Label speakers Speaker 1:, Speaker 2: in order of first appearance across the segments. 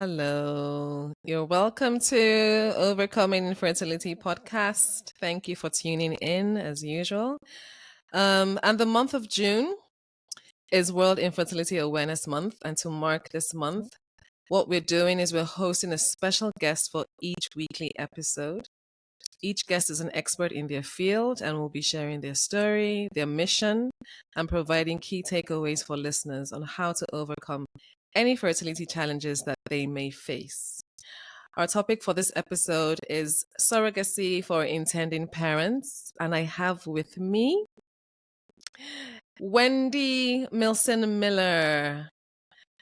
Speaker 1: Hello. You're welcome to Overcoming Infertility podcast. Thank you for tuning in as usual. And the month of June is World Infertility Awareness Month. And to mark this month, what we're doing is we're hosting a special guest for each weekly episode. Each guest is an expert in their field and will be sharing their story, their mission, and providing key takeaways for listeners on how to overcome any fertility challenges that they may face. Our topic for this episode is surrogacy for intending parents, and I have with me Wendie Milson Miller.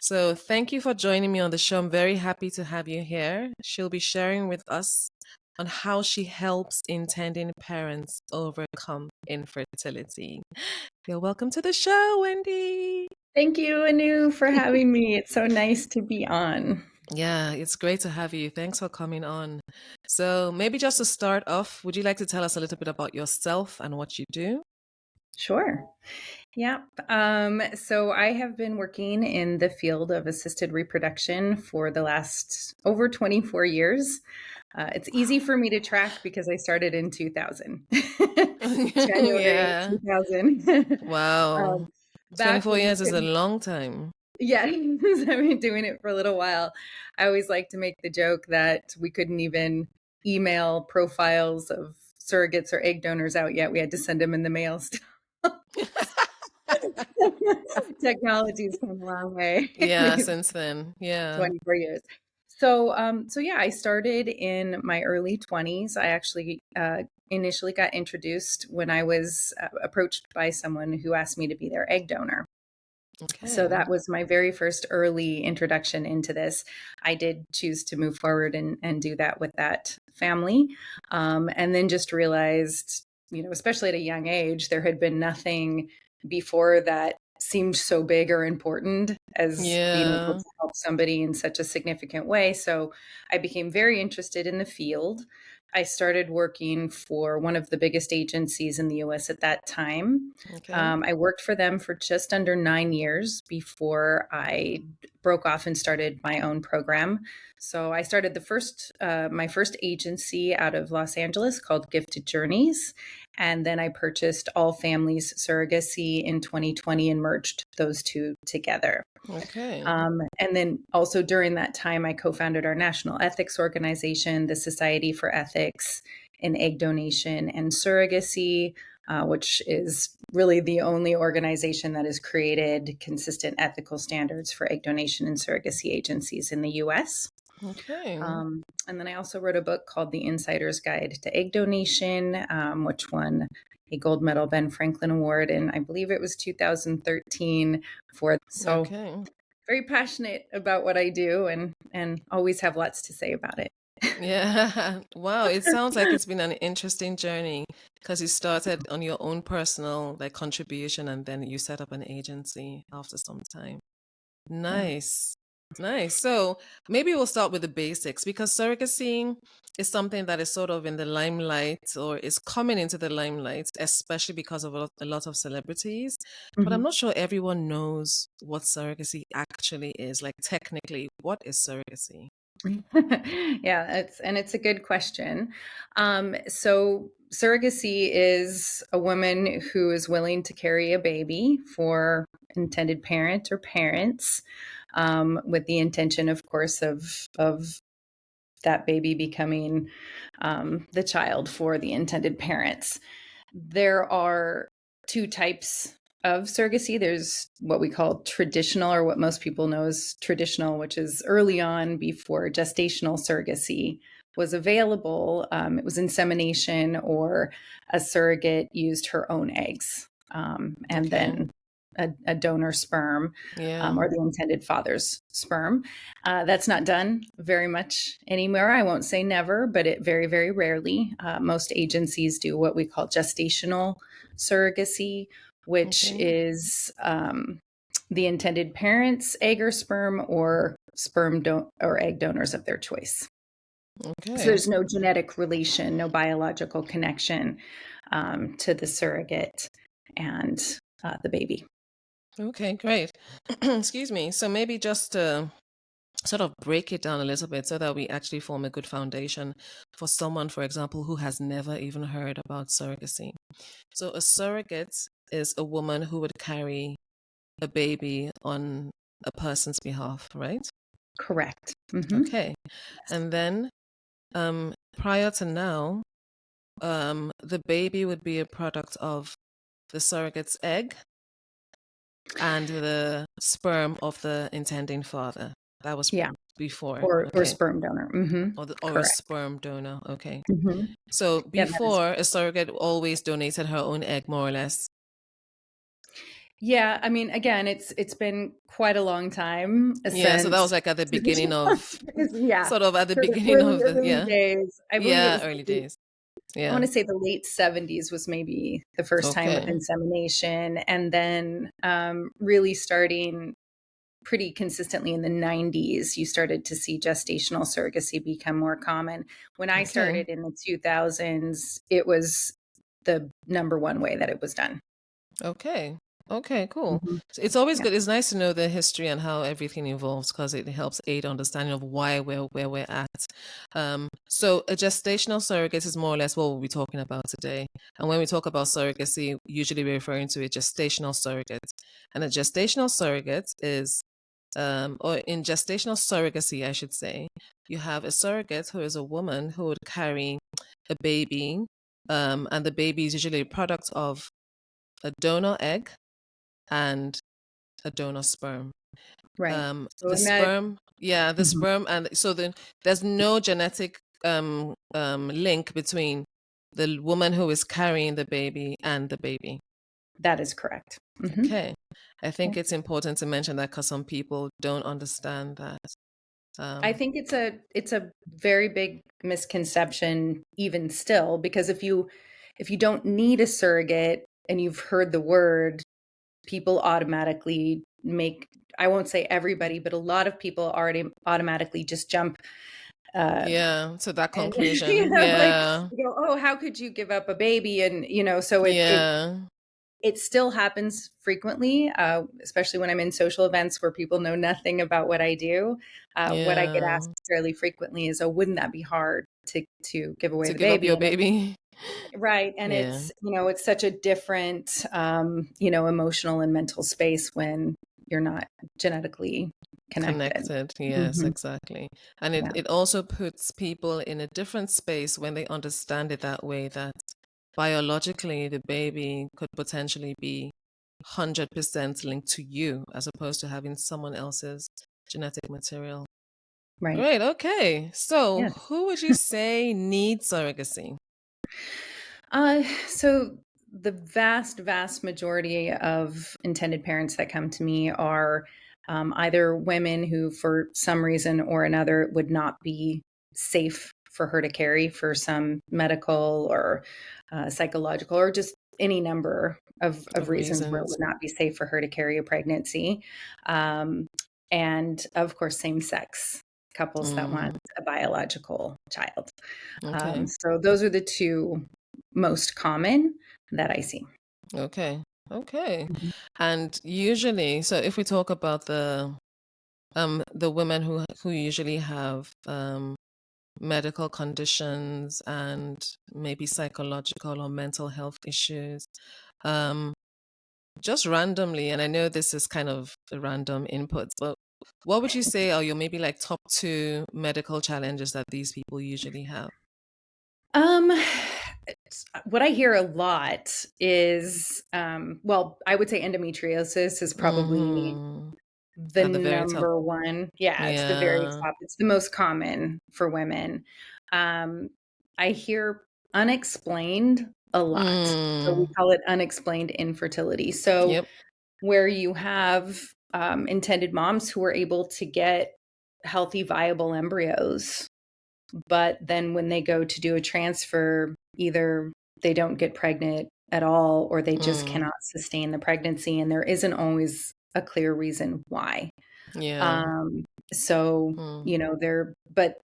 Speaker 1: So, thank you for joining me on the show. I'm very happy to have you here. She'll be sharing with us on how she helps intending parents overcome infertility. You're welcome to the show, Wendie.
Speaker 2: Thank you, Anu, for having me. It's so nice to be on.
Speaker 1: Yeah, it's great to have you. Thanks for coming on. So, maybe just to start off, would you like to tell us a little bit about yourself and what you do?
Speaker 2: Sure. Yeah. So I have been working in the field of assisted reproduction for the last over 24 years. It's easy for me to track because I started in 2000, January
Speaker 1: Yeah.
Speaker 2: 2000.
Speaker 1: Wow.
Speaker 2: Back
Speaker 1: 24
Speaker 2: when you
Speaker 1: years is a
Speaker 2: couldn't,
Speaker 1: long time.
Speaker 2: yeah, I've been doing it for a little while. I always like to make the joke that we couldn't even email profiles of surrogates or egg donors out yet. We had to send them in the mail still. Technology's come a long way.
Speaker 1: Yeah, since then. Yeah.
Speaker 2: 24 years. So yeah, I started in my early 20s. I actually initially got introduced when I was approached by someone who asked me to be their egg donor. So
Speaker 1: Okay.
Speaker 2: that was my very first early introduction into this. I did choose to move forward and do that with that family. And then just realized, especially at a young age, there had been nothing before that seemed so big or important as being able
Speaker 1: Yeah.
Speaker 2: to help somebody in such a significant way. So I became very interested in the field. I started working for one of the biggest agencies in the US at that time.
Speaker 1: Okay.
Speaker 2: I worked for them for just under 9 years before I broke off and started my own program. So I started my first agency out of Los Angeles called Gifted Journeys. And then I purchased AllFamilies Surrogacy in 2020 and merged those two together.
Speaker 1: Okay.
Speaker 2: And then also during that time, I co-founded our national ethics organization, the Society for Ethics in Egg Donation and Surrogacy, which is really the only organization that has created consistent ethical standards for egg donation and surrogacy agencies in the US.
Speaker 1: Okay.
Speaker 2: And then I also wrote a book called The Insider's Guide to Egg Donation, which won a gold medal Ben Franklin Award in, I believe it was 2013 for. So
Speaker 1: Okay.
Speaker 2: very passionate about what I do and always have lots to say about it.
Speaker 1: Yeah. Wow. It sounds like it's been an interesting journey because you started on your own personal contribution and then you set up an agency after some time.
Speaker 2: Yeah.
Speaker 1: Nice. Nice. So maybe we'll start with the basics because surrogacy is something that is sort of in the limelight or is coming into the limelight, especially because of a lot of celebrities. But I'm
Speaker 2: Mhm.
Speaker 1: not sure everyone knows what surrogacy actually is. Like, technically, what is surrogacy?
Speaker 2: Yeah, it's a good question. So surrogacy is a woman who is willing to carry a baby for intended parent or parents, with the intention, of course, of that baby becoming the child for the intended parents. There are two types of surrogacy. There's what we call traditional, or what most people know as traditional, which is early on before gestational surrogacy was available. It was insemination, or a surrogate used her own eggs, and
Speaker 1: Okay.
Speaker 2: then a donor sperm,
Speaker 1: Yeah.
Speaker 2: or the intended father's sperm. That's not done very much anymore. I won't say never, but it very, very rarely. Most agencies do what we call gestational surrogacy, which
Speaker 1: Okay.
Speaker 2: is the intended parent's egg or sperm, or or egg donors of their choice. So
Speaker 1: Okay.
Speaker 2: there's no genetic relation, no biological connection to the surrogate and the baby.
Speaker 1: Okay, great. Excuse me. So maybe just to sort of break it down a little bit so that we actually form a good foundation for someone, for example, who has never even heard about surrogacy. So a surrogate is a woman who would carry a baby on a person's behalf, right?
Speaker 2: Correct. Mm-hmm.
Speaker 1: Okay.
Speaker 2: Yes.
Speaker 1: And then prior to now, the baby would be a product of the surrogate's egg and the sperm of the intending father. That was
Speaker 2: Yeah.
Speaker 1: before.
Speaker 2: Or
Speaker 1: Okay.
Speaker 2: sperm donor. Mm-hmm.
Speaker 1: Or a
Speaker 2: Correct.
Speaker 1: sperm donor. Okay.
Speaker 2: Mm-hmm.
Speaker 1: So
Speaker 2: Yeah, that is.
Speaker 1: before, a surrogate always donated her own egg, more or less.
Speaker 2: Yeah, I mean, again, it's been quite a long time
Speaker 1: Yeah. So that
Speaker 2: since.
Speaker 1: was like at the beginning of,
Speaker 2: Yeah,
Speaker 1: sort of at the
Speaker 2: for the
Speaker 1: beginning
Speaker 2: early
Speaker 1: of the,
Speaker 2: early
Speaker 1: yeah.
Speaker 2: days. I believe it
Speaker 1: Yeah.
Speaker 2: was.
Speaker 1: Early days.
Speaker 2: I want
Speaker 1: Yeah.
Speaker 2: to say the late 70s was maybe the first time with
Speaker 1: Okay.
Speaker 2: insemination, and then really starting pretty consistently in the 90s, you started to see gestational surrogacy become more common. When I
Speaker 1: Okay.
Speaker 2: started in the 2000s, it was the number one way that it was done.
Speaker 1: Okay. Okay, cool.
Speaker 2: Mhm.
Speaker 1: So it's always
Speaker 2: Yeah,
Speaker 1: good. It's nice to know the history and how everything evolves because it helps aid understanding of why we're where we're at. So a gestational surrogate is more or less what we'll be talking about today. And when we talk about surrogacy, usually we're referring to a gestational surrogate. And a gestational surrogate is, or in gestational surrogacy, I should say, you have a surrogate who is a woman who would carry a baby, and the baby is usually a product of a donor egg and a donor sperm.
Speaker 2: right. So
Speaker 1: The
Speaker 2: in that.
Speaker 1: sperm, yeah, the
Speaker 2: Mhm.
Speaker 1: sperm, and so there's no genetic link between the woman who is carrying the baby and the baby.
Speaker 2: That is correct. Mhm.
Speaker 1: Okay, I think it's
Speaker 2: Yes.
Speaker 1: important to mention that because some people don't understand that.
Speaker 2: I
Speaker 1: Um,
Speaker 2: think it's a very big misconception even still, because if you don't need a surrogate and you've heard the word, people automatically make, I won't say everybody, but a lot of people already automatically just jump uh
Speaker 1: yeah, to that
Speaker 2: and
Speaker 1: conclusion.
Speaker 2: like
Speaker 1: Yeah,
Speaker 2: you go, oh, how could you give up a baby? And so
Speaker 1: yeah,
Speaker 2: it still happens frequently, especially when I'm in social events where people know nothing about what I do. What I get
Speaker 1: yeah.
Speaker 2: asked fairly frequently is, "Oh, wouldn't that be hard to give away
Speaker 1: To
Speaker 2: the
Speaker 1: give up
Speaker 2: baby?"
Speaker 1: your
Speaker 2: And
Speaker 1: baby.
Speaker 2: right, and
Speaker 1: Yeah.
Speaker 2: it's such a different, emotional and mental space when you're not genetically connected.
Speaker 1: Connected, yes,
Speaker 2: Hmm.
Speaker 1: exactly. And it,
Speaker 2: Yeah,
Speaker 1: it also puts people in a different space when they understand it that way, that biologically the baby could potentially be 100% linked to you as opposed to having someone else's genetic material.
Speaker 2: right.
Speaker 1: Great, okay. So
Speaker 2: Yeah.
Speaker 1: who would you say needs surrogacy?
Speaker 2: So the vast, vast majority of intended parents that come to me are either women who, for some reason or another, it would not be safe for her to carry for some medical or psychological or just any number of
Speaker 1: Of
Speaker 2: reasons where it
Speaker 1: reasons.
Speaker 2: would not be safe for her to carry a pregnancy. Um, and of course, same sex couples that want
Speaker 1: Mm,
Speaker 2: a biological child.
Speaker 1: okay,
Speaker 2: So those are the two most common that I see.
Speaker 1: okay, okay.
Speaker 2: Mhm.
Speaker 1: And usually, so if we talk about the women who usually have medical conditions and maybe psychological or mental health issues, um, just randomly, and I know this is kind of a random input, but what would you say are your maybe like top two medical challenges that these people usually have?
Speaker 2: Um, what I hear a lot is, well, I would say endometriosis is probably
Speaker 1: Mm-hmm.
Speaker 2: the
Speaker 1: At the very top.
Speaker 2: number one. Yeah, it's the very
Speaker 1: Yeah.
Speaker 2: top. It's the most common for women. Um, I hear unexplained a lot. So we
Speaker 1: Mm.
Speaker 2: call it unexplained infertility. So
Speaker 1: Yep.
Speaker 2: where you have intended moms who are able to get healthy, viable embryos. But then when they go to do a transfer, either they don't get pregnant at all or they just
Speaker 1: Mm.
Speaker 2: cannot sustain the pregnancy. And there isn't always a clear reason why.
Speaker 1: Yeah.
Speaker 2: Um, so,
Speaker 1: Mm.
Speaker 2: but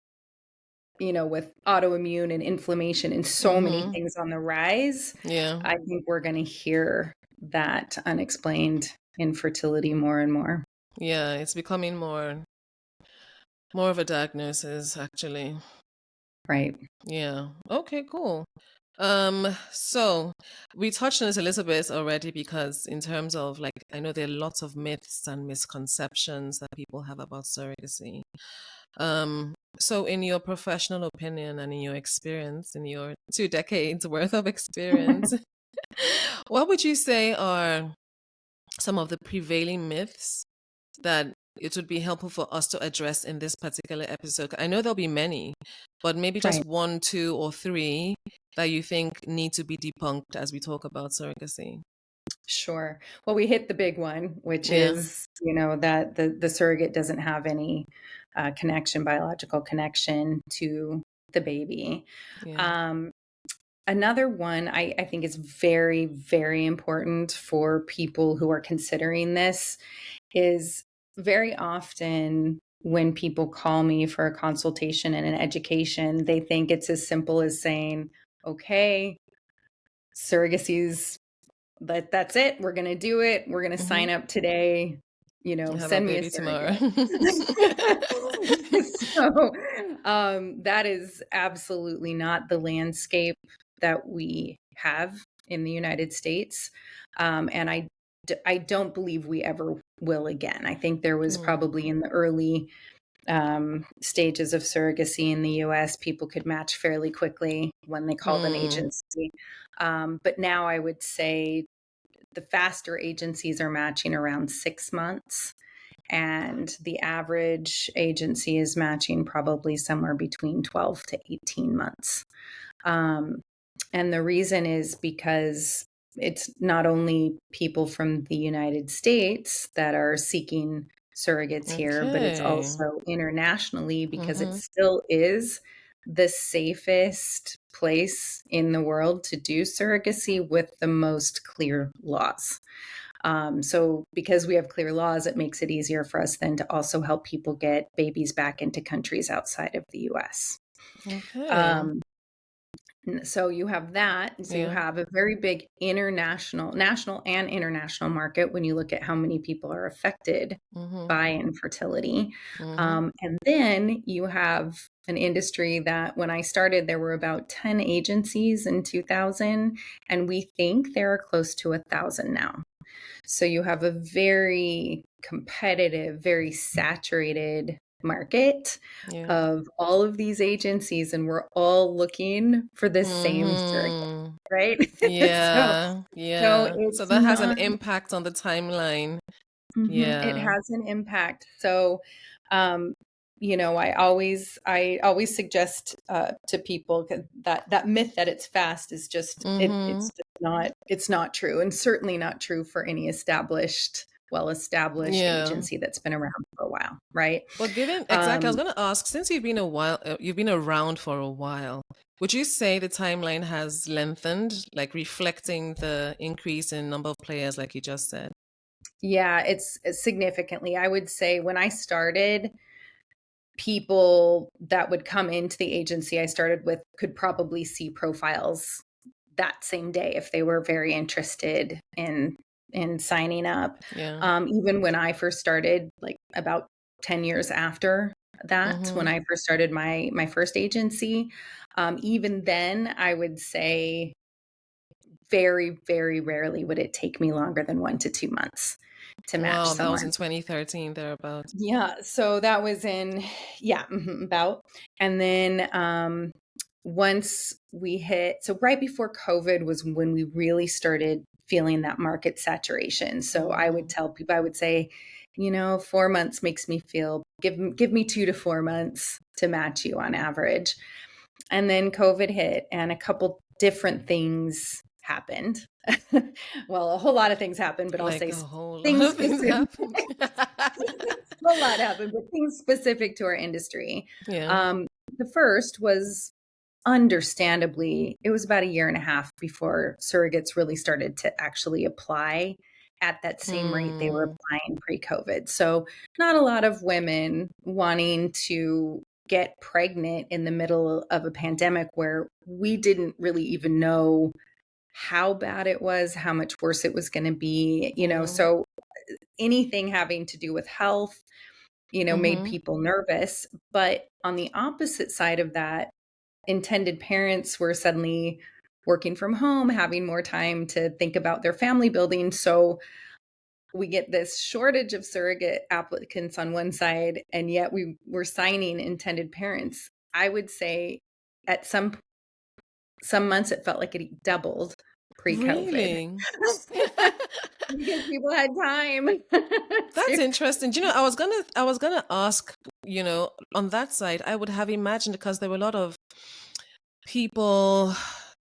Speaker 2: with autoimmune and inflammation and so many
Speaker 1: Mm-hmm.
Speaker 2: things on the rise,
Speaker 1: Yeah.
Speaker 2: I think we're going to hear that unexplained infertility more and more.
Speaker 1: Yeah. It's becoming more More of a diagnosis, actually.
Speaker 2: Right.
Speaker 1: Yeah. Okay, cool. So we touched on this a little bit already because in terms of like, I know there are lots of myths and misconceptions that people have about surrogacy. So in your professional opinion and in your experience, in your 2 decades worth of experience, what would you say are some of the prevailing myths that it would be helpful for us to address in this particular episode? I know there'll be many, but maybe
Speaker 2: Right.
Speaker 1: just one, two, or three that you think need to be debunked as we talk about surrogacy.
Speaker 2: Sure. Well, we hit the big one, which
Speaker 1: Yeah,
Speaker 2: is, that the surrogate doesn't have any biological connection to the baby.
Speaker 1: yeah.
Speaker 2: Um, Another one I think is very, very important for people who are considering this is very often when people call me for a consultation and an education, they think it's as simple as saying, okay, surrogacy's that's it. We're going to do it. We're going to
Speaker 1: Mm-hmm.
Speaker 2: sign up today.
Speaker 1: Have a
Speaker 2: Send me a
Speaker 1: baby tomorrow.
Speaker 2: surrogate. So that is absolutely not the landscape that we have in the United States. And I don't believe we ever will again. I think there was
Speaker 1: Mm,
Speaker 2: probably in the early stages of surrogacy in the US, people could match fairly quickly when they called an
Speaker 1: mm,
Speaker 2: agency. But now I would say the faster agencies are matching around 6 months, and the average agency is matching probably somewhere between 12 to 18 months. Um, and the reason is because it's not only people from the United States that are seeking surrogates here, but it's
Speaker 1: okay.
Speaker 2: also internationally because it
Speaker 1: Mm-hmm.
Speaker 2: still is the safest place in the world to do surrogacy with the most clear laws. So, because we have clear laws, it makes it easier for us then to also help people get babies back into countries outside of the US.
Speaker 1: Okay.
Speaker 2: Um, so you have that. So you
Speaker 1: Yeah.
Speaker 2: have a very big national and international market when you look at how many people are affected
Speaker 1: Mm-hmm.
Speaker 2: by infertility.
Speaker 1: Mm-hmm.
Speaker 2: And then you have an industry that when I started, there were about 10 agencies in 2000, and we think there are close to 1,000 now. So you have a very competitive, very saturated market
Speaker 1: Yeah.
Speaker 2: of all of these agencies, and we're all looking for the same surrogate,
Speaker 1: Mm-hmm.
Speaker 2: right? so,
Speaker 1: Yeah.
Speaker 2: so
Speaker 1: Yeah. So
Speaker 2: it's
Speaker 1: that has an
Speaker 2: not,
Speaker 1: impact on the timeline.
Speaker 2: it
Speaker 1: Yeah.
Speaker 2: has an impact. So, um, I always suggest to people that myth that it's fast is just
Speaker 1: Mm-hmm.
Speaker 2: it's just not true, and certainly not true for any well-established
Speaker 1: Yeah.
Speaker 2: agency that's been around for a while, right?
Speaker 1: But given exactly, I was
Speaker 2: Um,
Speaker 1: going to ask, since you've been around for a while, would you say the timeline has lengthened, like reflecting the increase in number of players, like you just said?
Speaker 2: yeah, it's significantly. I would say when I started, people that would come into the agency I started with could probably see profiles that same day if they were very interested in signing up.
Speaker 1: Yeah.
Speaker 2: Even when I first started, like about 10 years after that, when
Speaker 1: Mm-hmm.
Speaker 2: I first started my first agency, even then I would say very, very rarely would it take me longer than 1 to 2 months to match
Speaker 1: Wow, that was
Speaker 2: someone.
Speaker 1: in 2013, thereabout.
Speaker 2: Yeah, so that was about. And then once we hit, so right before COVID was when we really started feeling that market saturation. So I would
Speaker 1: Mm-hmm.
Speaker 2: tell people, I would say, 4 months makes me feel, give me 2 to 4 months to match you on average. And then COVID hit and a couple different things happened. Well, a whole lot of things happened, but I'll
Speaker 1: Like
Speaker 2: say
Speaker 1: a whole lot
Speaker 2: things
Speaker 1: of things
Speaker 2: specific.
Speaker 1: happened.
Speaker 2: A lot happened, but things specific to our industry.
Speaker 1: Yeah.
Speaker 2: Um, the first was understandably, it was about a year and a half before surrogates really started to actually apply at that same rate they were
Speaker 1: Hmm.
Speaker 2: applying pre-COVID. So, not a lot of women wanting to get pregnant in the middle of a pandemic where we didn't really even know how bad it was, how much worse it was going to be,
Speaker 1: Yeah.
Speaker 2: so anything having to do with health made
Speaker 1: Mm-hmm.
Speaker 2: people nervous. But on the opposite side of that, intended parents were suddenly working from home, having more time to think about their family building. So we get this shortage of surrogate applicants on one side, and yet we were signing intended parents. I would say at some months it felt like it doubled pre-COVID
Speaker 1: Really?
Speaker 2: because people had time
Speaker 1: That's
Speaker 2: to.
Speaker 1: interesting. Do you know, I was gonna ask, on that side, I would have imagined because there were a lot of people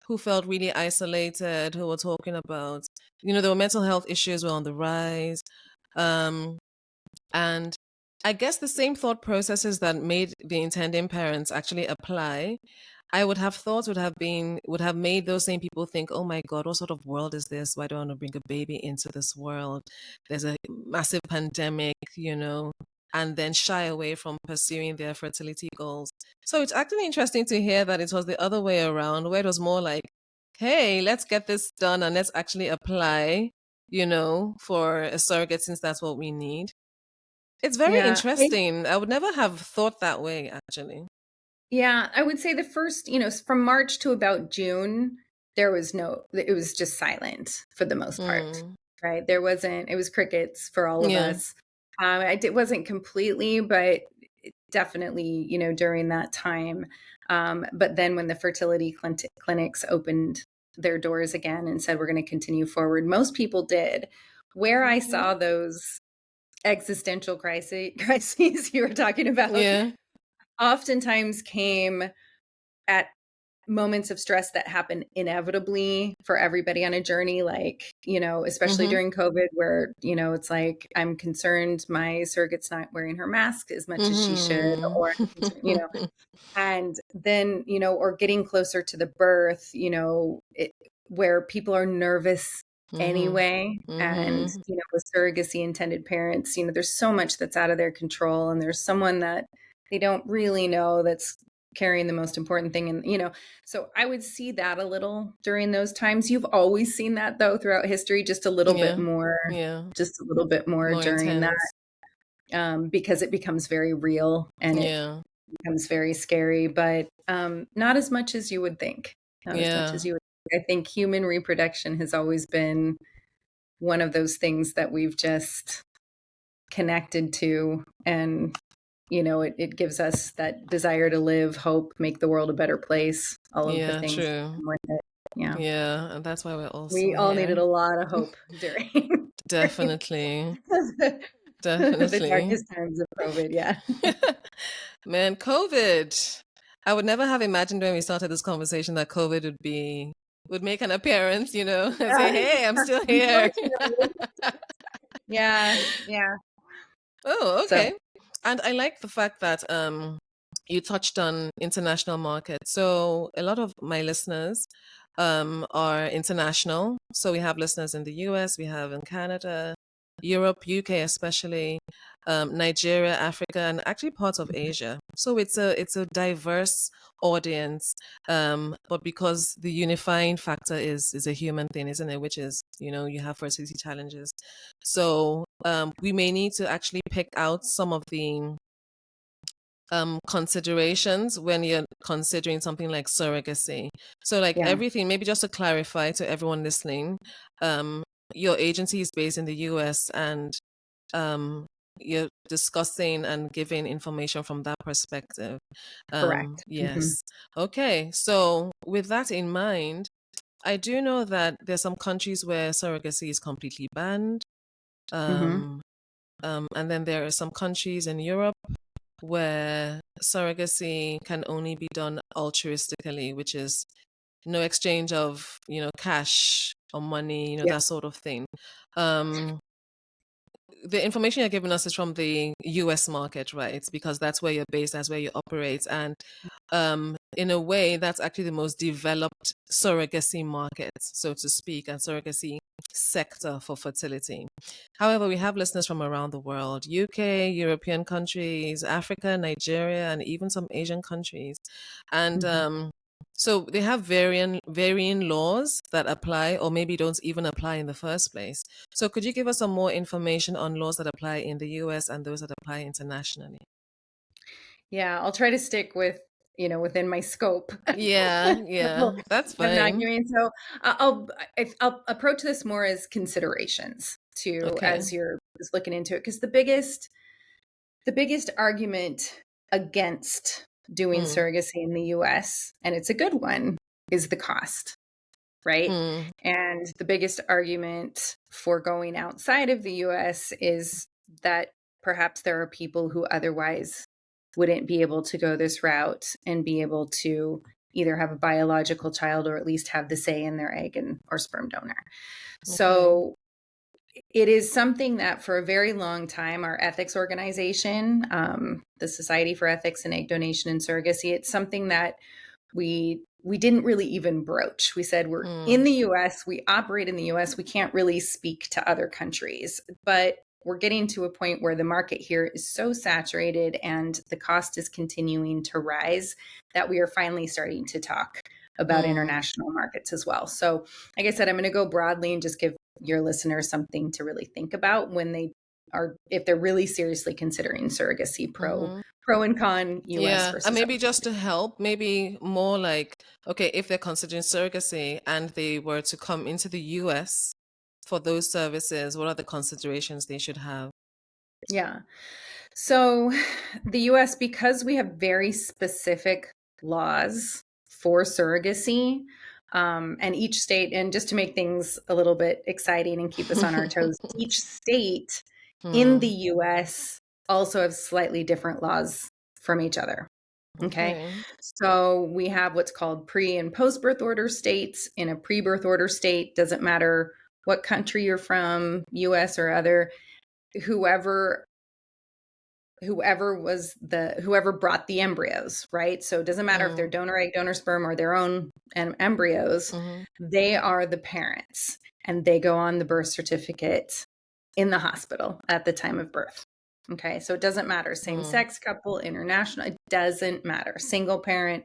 Speaker 1: who felt really isolated, who were talking about, there were mental health issues were on the rise. Um, and I guess the same thought processes that made the intending parents actually apply, I would have thought would have made those same people think, oh my God, what sort of world is this? Why do I want to bring a baby into this world? There's a massive pandemic, and then shy away from pursuing their fertility goals. So it's actually interesting to hear that it was the other way around, where it was more like, hey, let's get this done and let's actually apply, for a surrogate since that's what we need. It's very
Speaker 2: Yeah.
Speaker 1: interesting. I would never have thought that way, actually.
Speaker 2: Yeah, I would say the first, from March to about June, it was just silent for the most part,
Speaker 1: Mm.
Speaker 2: right? It was crickets for all of
Speaker 1: Yeah.
Speaker 2: us. It wasn't completely, but definitely, during that time. But then when the fertility clinics opened their doors again and said, we're going to continue forward, most people did. Where I
Speaker 1: Okay.
Speaker 2: saw those existential crises you were talking about
Speaker 1: Yeah.
Speaker 2: oftentimes came at moments of stress that happen inevitably for everybody on a journey, like, especially
Speaker 1: Mm-hmm.
Speaker 2: during COVID, where, it's like, I'm concerned my surrogate's not wearing her mask as much as she should, or,
Speaker 1: Mm-hmm.
Speaker 2: and then, or getting closer to the birth, where people are nervous
Speaker 1: Mm-hmm.
Speaker 2: anyway. And,
Speaker 1: Mm-hmm.
Speaker 2: with surrogacy intended parents, there's so much that's out of their control, and there's someone that they don't really know that's carrying the most important thing. And, so I would see that a little during those times. You've always seen that though throughout history, just a little bit
Speaker 1: Yeah.
Speaker 2: more,
Speaker 1: Yeah.
Speaker 2: just a little bit more
Speaker 1: More
Speaker 2: during that,
Speaker 1: intense.
Speaker 2: because it becomes very real and it
Speaker 1: Yeah.
Speaker 2: becomes very scary, but not as much as you would think. Not as much
Speaker 1: Yeah.
Speaker 2: as you would think. I think human reproduction has always been one of those things that we've just connected to, and it gives us that desire to live, hope, make the world a better place, all of the
Speaker 1: Yeah.
Speaker 2: things that
Speaker 1: True.
Speaker 2: come with it. Yeah.
Speaker 1: Yeah. And that's why we're also
Speaker 2: We all needed
Speaker 1: here.
Speaker 2: a lot of hope during, during
Speaker 1: Definitely.
Speaker 2: the
Speaker 1: Definitely.
Speaker 2: darkest times of COVID. Yeah.
Speaker 1: Man, COVID. I would never have imagined when we started this conversation that COVID would make an appearance, and say,
Speaker 2: Yeah.
Speaker 1: hey, I'm still here.
Speaker 2: Unfortunately. Yeah. Yeah.
Speaker 1: Oh,
Speaker 2: So,
Speaker 1: okay. And I like the fact that you touched on international markets. So a lot of my listeners are international. So we have listeners in the US, we have in Canada, Europe, UK especially, Nigeria, Africa, and actually parts of Asia. So it's a diverse audience. But because the unifying factor is a human thing, isn't it? Which is, you have fertility challenges. So we may need to actually pick out some of the considerations when you're considering something like surrogacy. So, like
Speaker 2: yeah.
Speaker 1: everything, maybe just to clarify to everyone listening, um, your agency is based in the US and um, you're discussing and giving information from that perspective.
Speaker 2: Correct. Hmm.
Speaker 1: Yes. Okay. So, with that in mind, I do know that there's some countries where surrogacy is completely banned.
Speaker 2: Hmm.
Speaker 1: Um, and then there are some countries in Europe where surrogacy can only be done altruistically, which is no exchange of, cash or money,
Speaker 2: Yeah.
Speaker 1: that sort of thing. Um, the information you're giving us is from the US market, right? It's because that's where you're based, that's where you operate. And in a way, that's actually the most developed surrogacy market, so to speak, and surrogacy sector for fertility. However, we have listeners from around the world: UK, European countries, Africa, Nigeria, and even some Asian countries. And
Speaker 2: Hmm.
Speaker 1: So they have varying laws that apply or maybe don't even apply in the first place. So could you give us some more information on laws that apply in the US and those that apply internationally?
Speaker 2: Yeah, I'll try to stick with, within my scope.
Speaker 1: Yeah,
Speaker 2: of
Speaker 1: yeah, that's
Speaker 2: not
Speaker 1: fine.
Speaker 2: giving. So I'll approach this more as considerations to
Speaker 1: Okay.
Speaker 2: as you're just looking into it, because the biggest argument against doing
Speaker 1: Hmm.
Speaker 2: surrogacy in the US, and it's a good one, is the cost, right?
Speaker 1: Hmm.
Speaker 2: And the biggest argument for going outside of the US is that perhaps there are people who otherwise wouldn't be able to go this route and be able to either have a biological child or at least have the say in their egg and or sperm donor.
Speaker 1: Okay.
Speaker 2: So it is something that for a very long time, our ethics organization, the Society for Ethics in Egg Donation and Surrogacy, it's something that we didn't really even broach. We said we're
Speaker 1: Hmm.
Speaker 2: in the US, we operate in the US, we can't really speak to other countries. But we're getting to a point where the market here is so saturated and the cost is continuing to rise that we are finally starting to talk about
Speaker 1: Hmm.
Speaker 2: international markets as well. So, like I said, I'm going to go broadly and just give your listeners something to really think about when they are, if they're really seriously considering surrogacy,
Speaker 1: Hmm.
Speaker 2: pro and con, US
Speaker 1: Yeah, and
Speaker 2: versus
Speaker 1: maybe
Speaker 2: outside.
Speaker 1: just to help, maybe more like, okay, if they're considering surrogacy and they were to come into the US for those services, what are the considerations they should have?
Speaker 2: Yeah. So, the US, because we have very specific laws for surrogacy, and each state, and just to make things a little bit exciting and keep us on our toes, each state in the
Speaker 1: Hmm.
Speaker 2: US also have slightly different laws from each other. Okay.
Speaker 1: Okay.
Speaker 2: So we have what's called pre and post birth order states. In a pre birth order state, doesn't matter what country you're from, US or other, whoever whoever brought the embryos, right? So it doesn't matter if they're
Speaker 1: Mm.
Speaker 2: donor egg, donor sperm, or their own embryos,
Speaker 1: Hmm.
Speaker 2: they are the parents and they go on the birth certificate in the hospital at the time of birth. Okay, so it doesn't matter, same
Speaker 1: Mm.
Speaker 2: sex couple, international, it doesn't matter, single parent.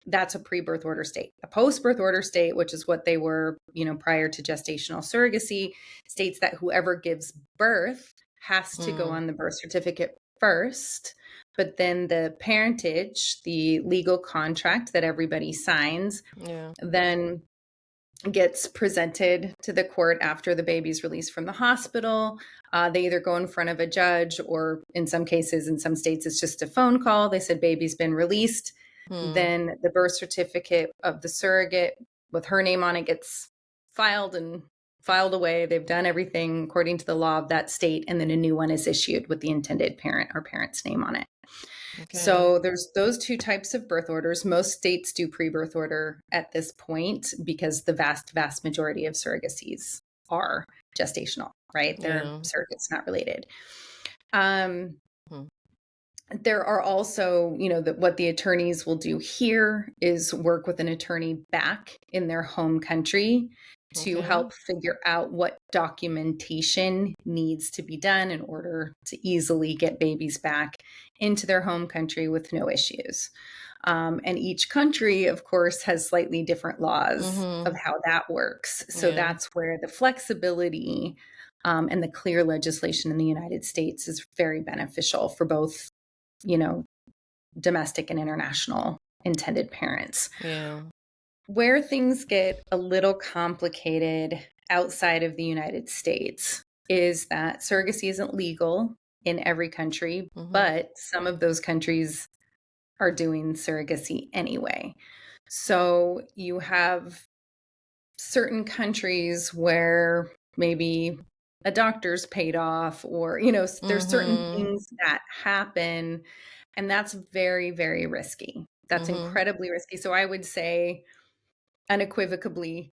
Speaker 2: That's a pre-birth order state. A post-birth order state, which is what they were, prior to gestational surrogacy, states that whoever gives birth has to go
Speaker 1: Mm.
Speaker 2: on the birth certificate first, but then the parentage, the legal contract that everybody signs,
Speaker 1: Yeah.
Speaker 2: then gets presented to the court after the baby's released from the hospital. They either go in front of a judge, or in some cases, in some states, it's just a phone call. They said baby's been released.
Speaker 1: Mm.
Speaker 2: Then the birth certificate of the surrogate with her name on it gets filed and filed away. They've done everything according to the law of that state. And then a new one is issued with the intended parent or parent's name on it.
Speaker 1: Okay.
Speaker 2: So there's those two types of birth orders. Most states do pre-birth order at this point because the vast, vast majority of surrogacies are gestational, right? They're
Speaker 1: Yeah.
Speaker 2: surrogates, not related. Um,
Speaker 1: Mm.
Speaker 2: there are also, what the attorneys will do here is work with an attorney back in their home country to
Speaker 1: Okay.
Speaker 2: help figure out what documentation needs to be done in order to easily get babies back into their home country with no issues. And each country, of course, has slightly different laws of
Speaker 1: Hmm.
Speaker 2: how that works. So
Speaker 1: Yeah.
Speaker 2: that's where the flexibility and the clear legislation in the United States is very beneficial for both, you know, domestic and international intended parents.
Speaker 1: Yeah.
Speaker 2: Where things get a little complicated outside of the United States is that surrogacy isn't legal in every country,
Speaker 1: Hmm.
Speaker 2: but some of those countries are doing surrogacy anyway. So you have certain countries where maybe a doctor's paid off, or, there's certain
Speaker 1: Hmm.
Speaker 2: things that happen, and that's very, very risky. That's
Speaker 1: Hmm.
Speaker 2: incredibly risky. So I would say unequivocally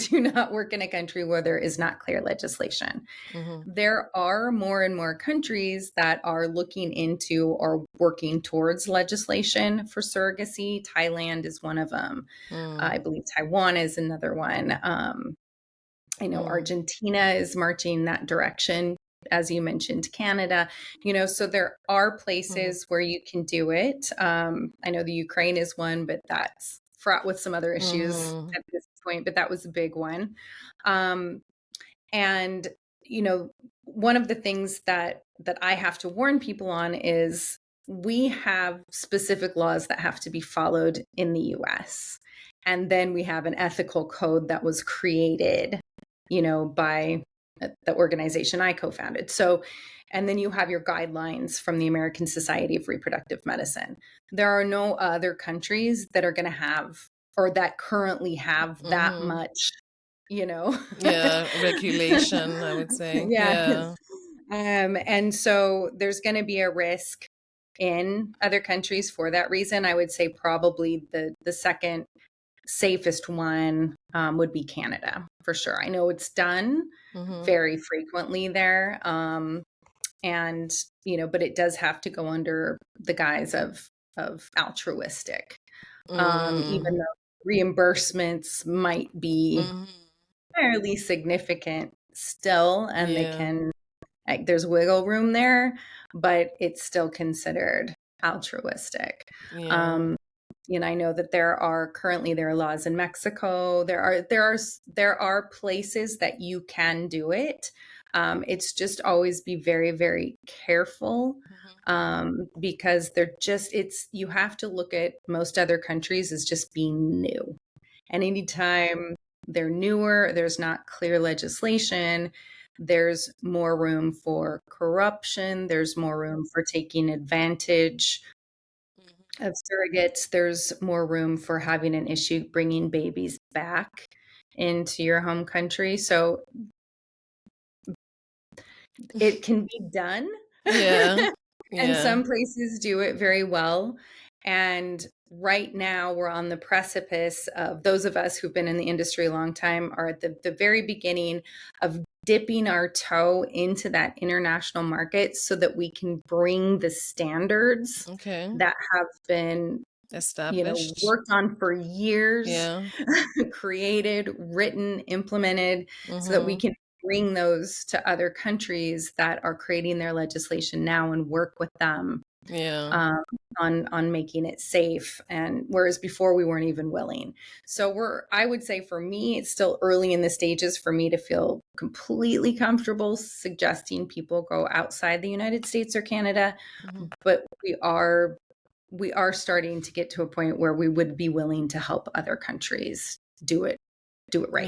Speaker 2: do not work in a country where there is not clear legislation.
Speaker 1: Hmm.
Speaker 2: There are more and more countries that are looking into or working towards legislation for surrogacy. Thailand is one of them.
Speaker 1: Mm.
Speaker 2: I believe Taiwan is another one. I know
Speaker 1: Mm.
Speaker 2: Argentina is marching that direction, as you mentioned, Canada. So there are
Speaker 1: Mm.
Speaker 2: places where you can do it. I know the Ukraine is one, but that's fraught with some other issues
Speaker 1: Mm-hmm.
Speaker 2: at this point, but that was a big one. Um, and one of the things that I have to warn people on is we have specific laws that have to be followed in the US. And then we have an ethical code that was created, by the organization I co-founded. So, and then you have your guidelines from the American Society of Reproductive Medicine. There are no other countries that are going to have, or that currently have, that
Speaker 1: Mm-hmm.
Speaker 2: much,
Speaker 1: Yeah, regulation, I would say.
Speaker 2: yeah.
Speaker 1: Yeah.
Speaker 2: And so there's going to be a risk in other countries for that reason. I would say probably the second safest one would be Canada, for sure. I know it's done
Speaker 1: Mm-hmm.
Speaker 2: very frequently there. And, but it does have to go under the guise of altruistic, even
Speaker 1: Mm.
Speaker 2: though reimbursements might be
Speaker 1: Mm-hmm.
Speaker 2: fairly significant still, and they
Speaker 1: Yeah.
Speaker 2: can, like, there's wiggle room there, but it's still considered altruistic.
Speaker 1: Yeah.
Speaker 2: Um, I know that there are laws in Mexico. There are places that you can do it. It's just always be very, very careful,
Speaker 1: Mm-hmm.
Speaker 2: because you have to look at most other countries as just being new. And anytime they're newer, there's not clear legislation, there's more room for corruption, there's more room for taking advantage of surrogates, there's more room for having an issue bringing babies back into your home country. So it can be done.
Speaker 1: Yeah.
Speaker 2: And
Speaker 1: Yeah.
Speaker 2: some places do it very well. And right now, we're on the precipice of, those of us who've been in the industry a long time are at the very beginning of dipping our toe into that international market so that we can bring the standards
Speaker 1: Okay.
Speaker 2: that have been,
Speaker 1: Established.
Speaker 2: worked on for years,
Speaker 1: Yeah.
Speaker 2: created, written, implemented, so that we
Speaker 1: Mm-hmm.
Speaker 2: can bring those to other countries that are creating their legislation now and work with them,
Speaker 1: Yeah.
Speaker 2: um, on making it safe. And whereas before we weren't even willing. So I would say for me, it's still early in the stages for me to feel completely comfortable suggesting people go outside the United States or Canada.
Speaker 1: Mm-hmm.
Speaker 2: But we are starting to get to a point where we would be willing to help other countries do it right.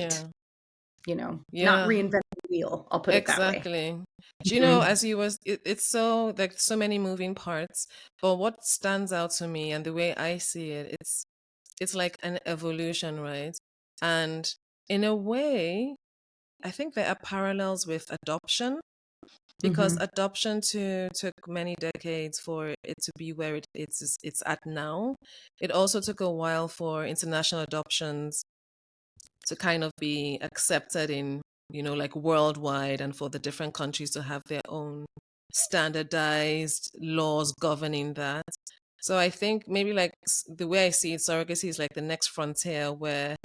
Speaker 1: Yeah.
Speaker 2: Not
Speaker 1: Yeah.
Speaker 2: reinvent the wheel. I'll put it that way.
Speaker 1: Exactly. Do you know,
Speaker 2: Mhm.
Speaker 1: as you was, it's so like so many moving parts, but what stands out to me and the way I see it, it's like an evolution, right? And in a way, I think there are parallels with adoption because
Speaker 2: Mhm.
Speaker 1: adoption took many decades for it to be where it's at now. It also took a while for international adoptions to kind of be accepted in, like worldwide, and for the different countries to have their own standardized laws governing that. So I think maybe like the way I see it, surrogacy is like the next frontier where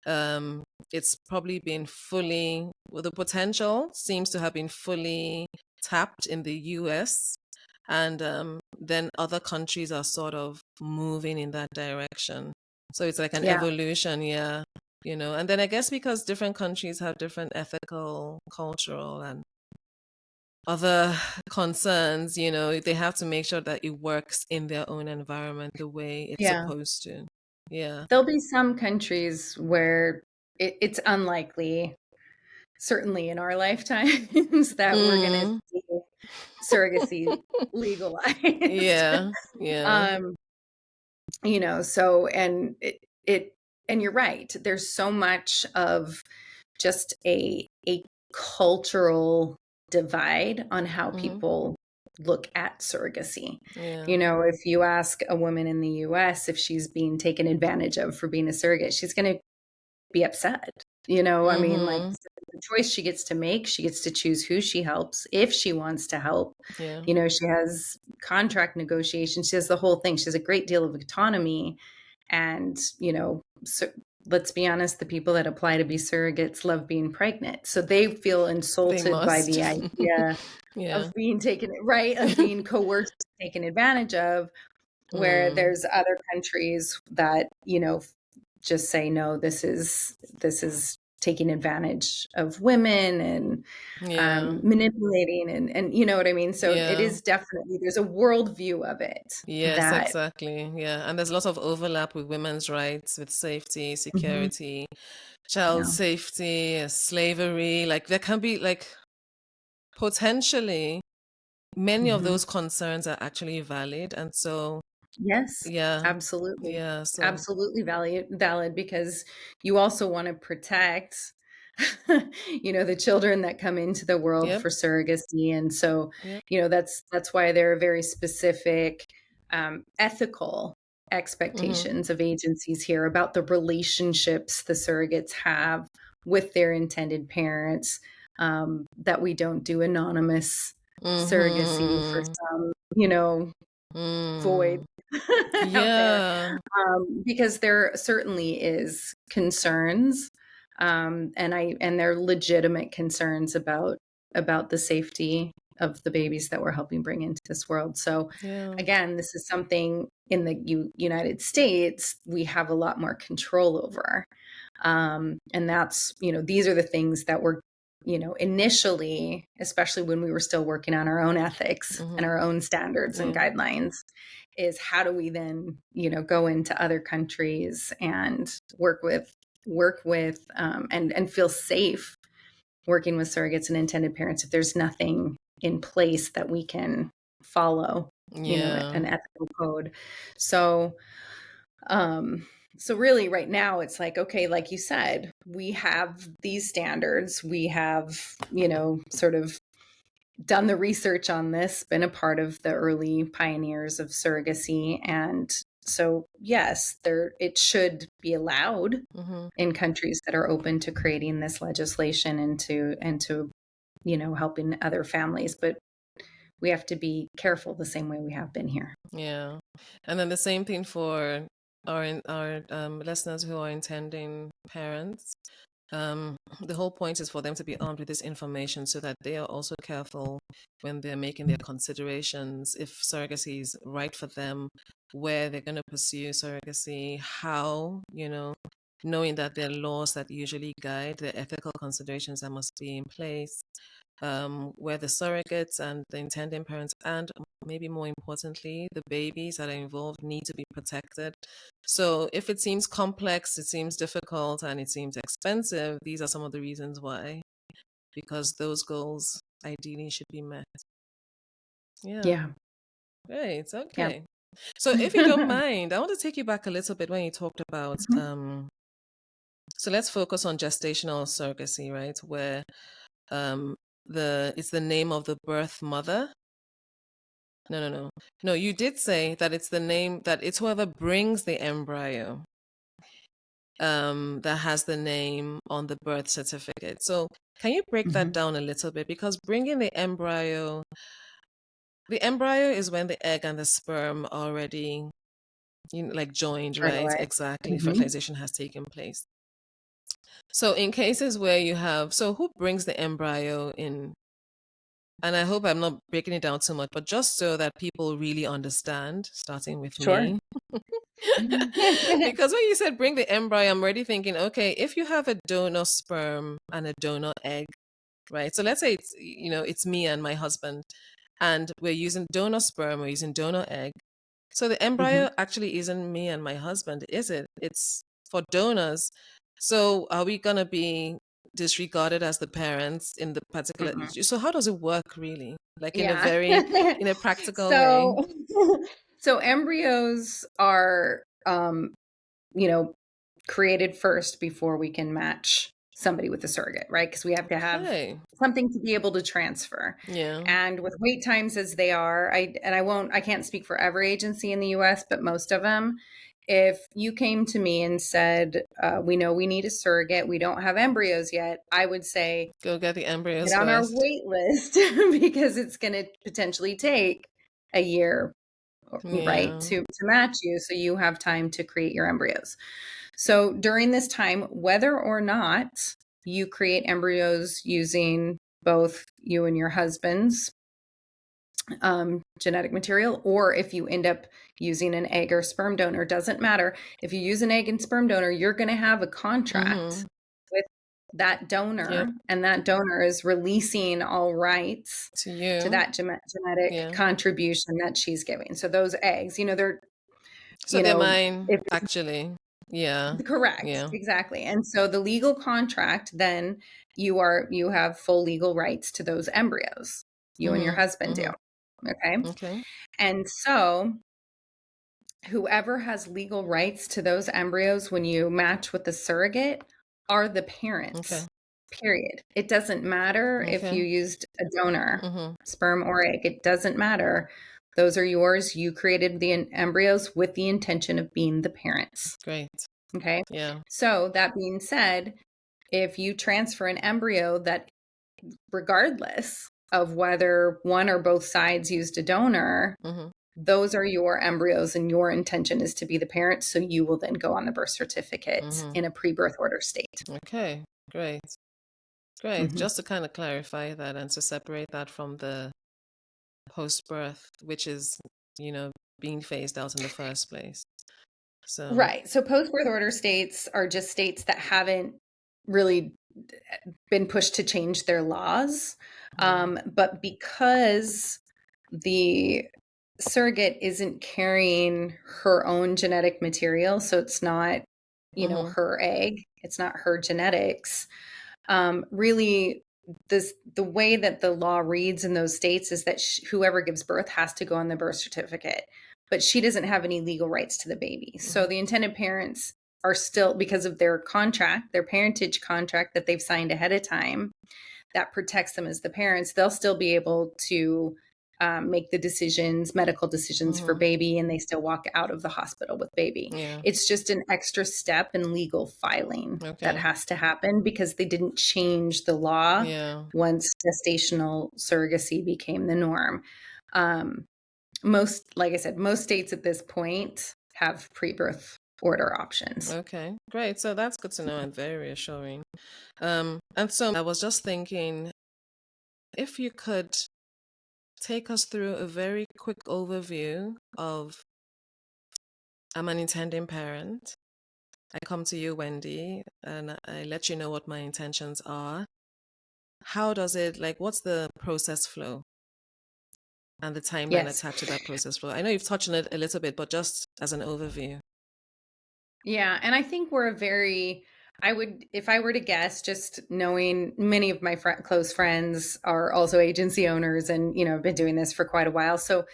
Speaker 1: um, it's probably been fully, well, the potential seems to have been fully tapped in the US. And then other countries are sort of moving in that direction. So it's like an
Speaker 2: Yeah.
Speaker 1: evolution, yeah. And then I guess because different countries have different ethical, cultural, and other concerns, they have to make sure that it works in their own environment the way it's
Speaker 2: Yeah.
Speaker 1: supposed to. Yeah.
Speaker 2: There'll be some countries where it's unlikely, certainly in our lifetimes, that we're going to
Speaker 1: Mm.
Speaker 2: see surrogacy legalized.
Speaker 1: Yeah. Yeah.
Speaker 2: um, so, and you're right. There's so much of just a cultural divide on how
Speaker 1: Hmm.
Speaker 2: people look at surrogacy.
Speaker 1: Yeah.
Speaker 2: If you ask a woman in the US if she's being taken advantage of for being a surrogate, she's going to be upset. I mean, like,
Speaker 1: Hmm.
Speaker 2: the choice she gets to make, she gets to choose who she helps if she wants to help.
Speaker 1: Yeah.
Speaker 2: She has contract negotiations, she has the whole thing. She has a great deal of autonomy. And, so let's be honest, the people that apply to be surrogates love being pregnant. So they feel
Speaker 1: They
Speaker 2: insulted by
Speaker 1: must.
Speaker 2: the idea
Speaker 1: Yeah.
Speaker 2: of being taken, right, of being coerced, taken advantage of, where
Speaker 1: Mm.
Speaker 2: there's other countries that, just say, no, this is taking advantage of women and
Speaker 1: Yeah.
Speaker 2: manipulating and you know what I mean? So it
Speaker 1: Yeah.
Speaker 2: is definitely, there's a worldview of it
Speaker 1: Yes,
Speaker 2: that,
Speaker 1: exactly. Yeah. And there's lots of overlap with women's rights, with safety,
Speaker 2: Mhm,
Speaker 1: security, child
Speaker 2: yeah,
Speaker 1: safety, slavery. Like there can be like potentially many of
Speaker 2: mhm.
Speaker 1: those concerns are actually valid. And so,
Speaker 2: Yes,
Speaker 1: yeah,
Speaker 2: absolutely.
Speaker 1: yeah. So,
Speaker 2: Absolutely valid because you also want to protect, the children that come into the world
Speaker 1: yep,
Speaker 2: for surrogacy. And so,
Speaker 1: yep.
Speaker 2: that's why there are very specific ethical
Speaker 1: Mm-hmm,
Speaker 2: expectations of agencies here about the relationships the surrogates have with their intended parents, that we don't do anonymous surrogacy for
Speaker 1: mm-hmm,
Speaker 2: some, void
Speaker 1: mm.
Speaker 2: out there,
Speaker 1: Yeah,
Speaker 2: because there certainly is concerns, and they're legitimate concerns about the safety of the babies that we're helping bring into this world. So
Speaker 1: yeah.
Speaker 2: again, this is something in the United States we have a lot more control over. And that's, these are the things that were, initially, especially when we were still working on our own ethics and
Speaker 1: Mm-hmm,
Speaker 2: our own standards and
Speaker 1: yeah,
Speaker 2: guidelines, is how do we then, go into other countries and work with and feel safe working with surrogates and intended parents if there's nothing in place that we can follow,
Speaker 1: yeah.
Speaker 2: an ethical code. So um, so really right now it's like, okay, like you said, we have these standards. We have, sort of done the research on this, been a part of the early pioneers of surrogacy. And so, yes, it should be allowed
Speaker 1: Mm-hmm.
Speaker 2: in countries that are open to creating this legislation and to helping other families. But we have to be careful the same way we have been here.
Speaker 1: Yeah. And then the same thing for our listeners who are intending parents. The whole point is for them to be armed with this information so that they are also careful when they're making their considerations if surrogacy is right for them, where they're going to pursue surrogacy, how, knowing that there are laws that usually guide the ethical considerations that must be in place, where the surrogates and the intending parents, and maybe more importantly, the babies that are involved need to be protected. So if it seems complex, it seems difficult, and it seems expensive, these are some of the reasons why, because those goals ideally should be met. Yeah,
Speaker 2: Yeah.
Speaker 1: great.
Speaker 2: Yeah.
Speaker 1: Okay. So if you don't mind, I want to take you back a little bit when you talked about,
Speaker 2: Mhm.
Speaker 1: so let's focus on gestational surrogacy, right? Where um, it's the name of the birth mother. No, no, no. No, you did say that it's the name, that it's whoever brings the embryo that has the name on the birth certificate. So can you break that
Speaker 2: Mhm.
Speaker 1: down a little bit? Because bringing the embryo is when the egg and the sperm are already, like joined, right?
Speaker 2: Fertilized.
Speaker 1: Exactly.
Speaker 2: Mhm.
Speaker 1: Fertilization has taken place. So in cases where so who brings the embryo in? And I hope I'm not breaking it down too much, but just so that people really understand, starting with
Speaker 2: Sure.
Speaker 1: me. Because when you said bring the embryo, I'm already thinking, okay, if you have a donor sperm and a donor egg, right? So let's say it's me and my husband, and we're using donor sperm, we're using donor egg. So the embryo
Speaker 2: Mhm.
Speaker 1: actually isn't me and my husband, is it? It's for donors. So are we gonna be disregarded as the parents in the particular?
Speaker 2: Mm-mm.
Speaker 1: So how does it work really? Like
Speaker 2: Yeah.
Speaker 1: in a practical way?
Speaker 2: So so embryos are, you know, created first before we can match somebody with a surrogate, right? Because we have to have
Speaker 1: Okay.
Speaker 2: something to be able to transfer.
Speaker 1: Yeah.
Speaker 2: And with wait times as they are, I can't speak for every agency in the US, but most of them, if you came to me and said, we know we need a surrogate, we don't have embryos yet, I would say,
Speaker 1: Go get the
Speaker 2: get
Speaker 1: embryos
Speaker 2: on our
Speaker 1: first.
Speaker 2: wait list because it's going to potentially take a year, right,
Speaker 1: Yeah.
Speaker 2: to match you so you have time to create your embryos. So during this time, whether or not you create embryos using both you and your husband's genetic material, or if you end up using an egg or sperm donor, doesn't matter. If you use an egg and sperm donor, you're going to have a contract with that donor,
Speaker 1: Yep.
Speaker 2: and that donor is releasing all rights
Speaker 1: To you.
Speaker 2: to that genetic contribution that she's giving. So those eggs, they're,
Speaker 1: they're mine, actually. Yeah.
Speaker 2: Correct.
Speaker 1: Yeah.
Speaker 2: Exactly. And so the legal contract, then you have full legal rights to those embryos. You and your husband do. Okay. And so whoever has legal rights to those embryos when you match with the surrogate are the parents. Period. It doesn't matter if you used a donor, sperm or egg. It doesn't matter. Those are yours. You created the embryos with the intention of being the parents.
Speaker 1: Great.
Speaker 2: Okay.
Speaker 1: Yeah.
Speaker 2: So that being said, if you transfer an embryo that, regardless of whether one or both sides used a donor, those are your embryos and your intention is to be the parent. So you will then go on the birth certificate in a pre-birth order state.
Speaker 1: Okay. Great. Just to kind of clarify that and to separate that from the post-birth, which is, being phased out in the first place. So
Speaker 2: right. So post-birth order states are just states that haven't really been pushed to change their laws. But because the surrogate isn't carrying her own genetic material, so it's not, her egg, it's not her genetics. Really, the way that the law reads in those states is that whoever gives birth has to go on the birth certificate, but she doesn't have any legal rights to the baby. So the intended parents are still, because of their contract, their parentage contract that they've signed ahead of time, that protects them as the parents, they'll still be able to make the decisions, medical decisions for baby, and they still walk out of the hospital with baby. It's just an extra step in legal filing that has to happen because they didn't change the law once gestational surrogacy became the norm. Like I said, most states at this point have pre-birth order options.
Speaker 1: Okay, great. So that's good to know and very reassuring. And so I was just thinking, if you could take us through a very quick overview of, I'm an intending parent. I come to you, Wendie, and I let you know what my intentions are. How does it, what's the process flow and the timeline attached to that process flow? I know you've touched on it a little bit, but just as an overview.
Speaker 2: Yeah. And I think if I were to guess, just knowing many of my close friends are also agency owners and, have been doing this for quite a while. So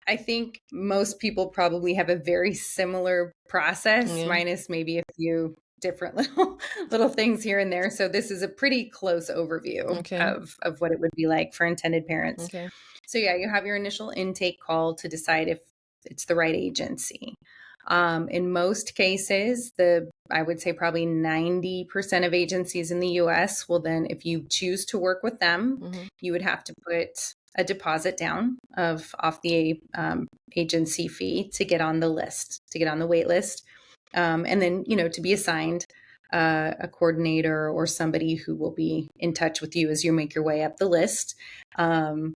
Speaker 2: I think most people probably have a very similar process, minus maybe a few different little things here and there. So this is a pretty close overview of what it would be like for intended parents. So you have your initial intake call to decide if it's the right agency. In most cases, I would say probably 90% of agencies in the US will then, if you choose to work with them, you would have to put a deposit down off the agency fee to get on the list, to get on the wait list. And then, to be assigned a coordinator or somebody who will be in touch with you as you make your way up the list. And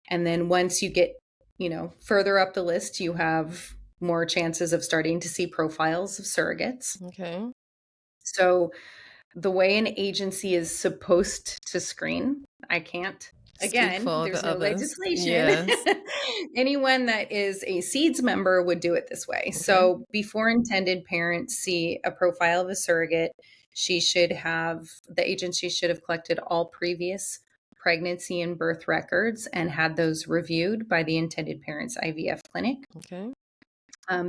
Speaker 2: then once you get, further up the list, you have more chances of starting to see profiles of surrogates.
Speaker 1: Okay.
Speaker 2: So the way an agency is supposed to screen, I can't. Again, there's no legislation.
Speaker 1: Yes.
Speaker 2: Anyone that is a SEEDS member would do it this way. So before intended parents see a profile of a surrogate, the agency should have collected all previous pregnancy and birth records and had those reviewed by the intended parents IVF clinic.
Speaker 1: Okay.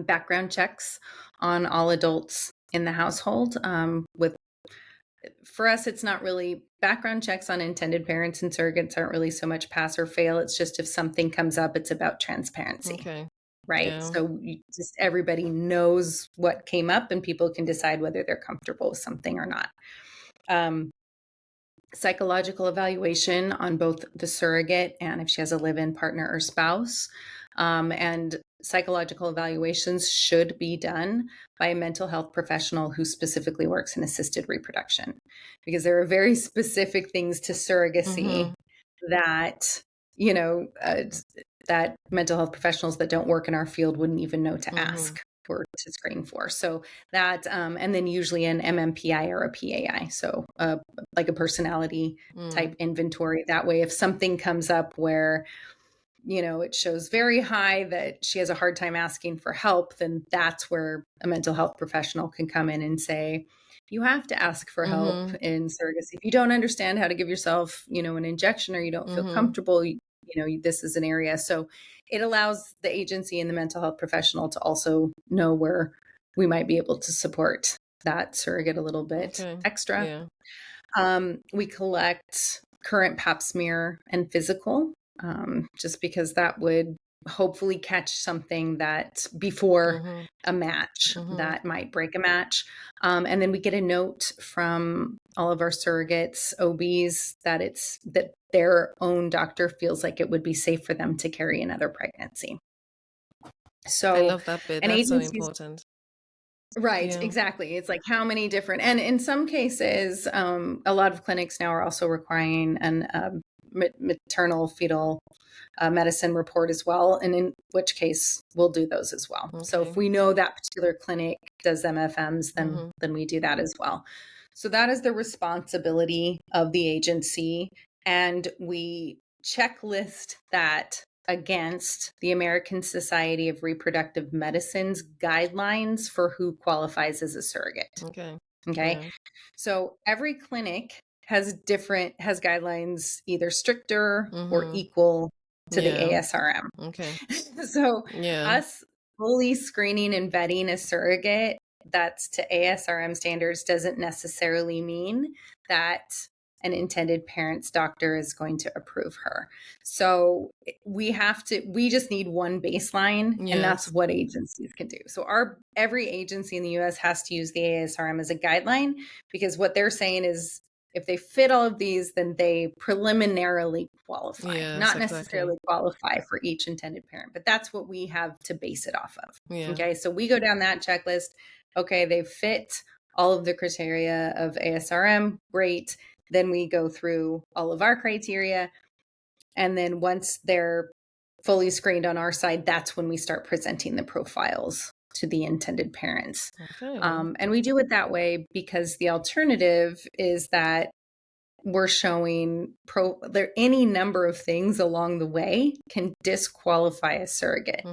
Speaker 2: Background checks on all adults in the household. For us, it's not really background checks on intended parents and surrogates aren't really so much pass or fail. It's just if something comes up, it's about transparency.
Speaker 1: Okay.
Speaker 2: Right.
Speaker 1: Yeah.
Speaker 2: So just everybody knows what came up and people can decide whether they're comfortable with something or not. Psychological evaluation on both the surrogate and if she has a live-in partner or spouse. And psychological evaluations should be done by a mental health professional who specifically works in assisted reproduction, because there are very specific things to surrogacy that, that mental health professionals that don't work in our field wouldn't even know to
Speaker 1: Mm-hmm.
Speaker 2: ask or to screen for. So that, and then usually an MMPI or a PAI. So like a personality type inventory. That way, if something comes up where, you know, it shows very high that she has a hard time asking for help, then that's where a mental health professional can come in and say, you have to ask for help in surrogacy. If you don't understand how to give yourself, you know, an injection, or you don't feel comfortable, you know, this is an area. So it allows the agency and the mental health professional to also know where we might be able to support that surrogate a little bit extra. Yeah. We collect current pap smear and physical, just because that would hopefully catch something that before a match that might break a match. And then we get a note from all of our surrogates, OBs, that their own doctor feels like it would be safe for them to carry another pregnancy. So,
Speaker 1: I love that bit.
Speaker 2: an
Speaker 1: That's so
Speaker 2: agency's
Speaker 1: important.
Speaker 2: right,
Speaker 1: Yeah.
Speaker 2: exactly. It's like how many different, and in some cases, a lot of clinics now are also requiring an maternal fetal medicine report as well, and in which case we'll do those as well. So if we know that particular clinic does MFMs, then we do that as well. So that is the responsibility of the agency, and we checklist that against the American Society of Reproductive Medicine's guidelines for who qualifies as a surrogate. Okay. Yeah. So every clinic has guidelines either stricter or equal to the ASRM.
Speaker 1: Okay.
Speaker 2: So us fully screening and vetting a surrogate that's to ASRM standards doesn't necessarily mean that an intended parent's doctor is going to approve her. So we just need one baseline, and that's what agencies can do. So every agency in the US has to use the ASRM as a guideline, because what they're saying is if they fit all of these, then they preliminarily qualify, not necessarily qualify for each intended parent, but that's what we have to base it off of. Okay. So we go down that checklist. Okay. They fit all of the criteria of ASRM. Great. Then we go through all of our criteria. And then once they're fully screened on our side, that's when we start presenting the profiles to the intended parents. And we do it that way because the alternative is that we're showing any number of things along the way can disqualify a surrogate.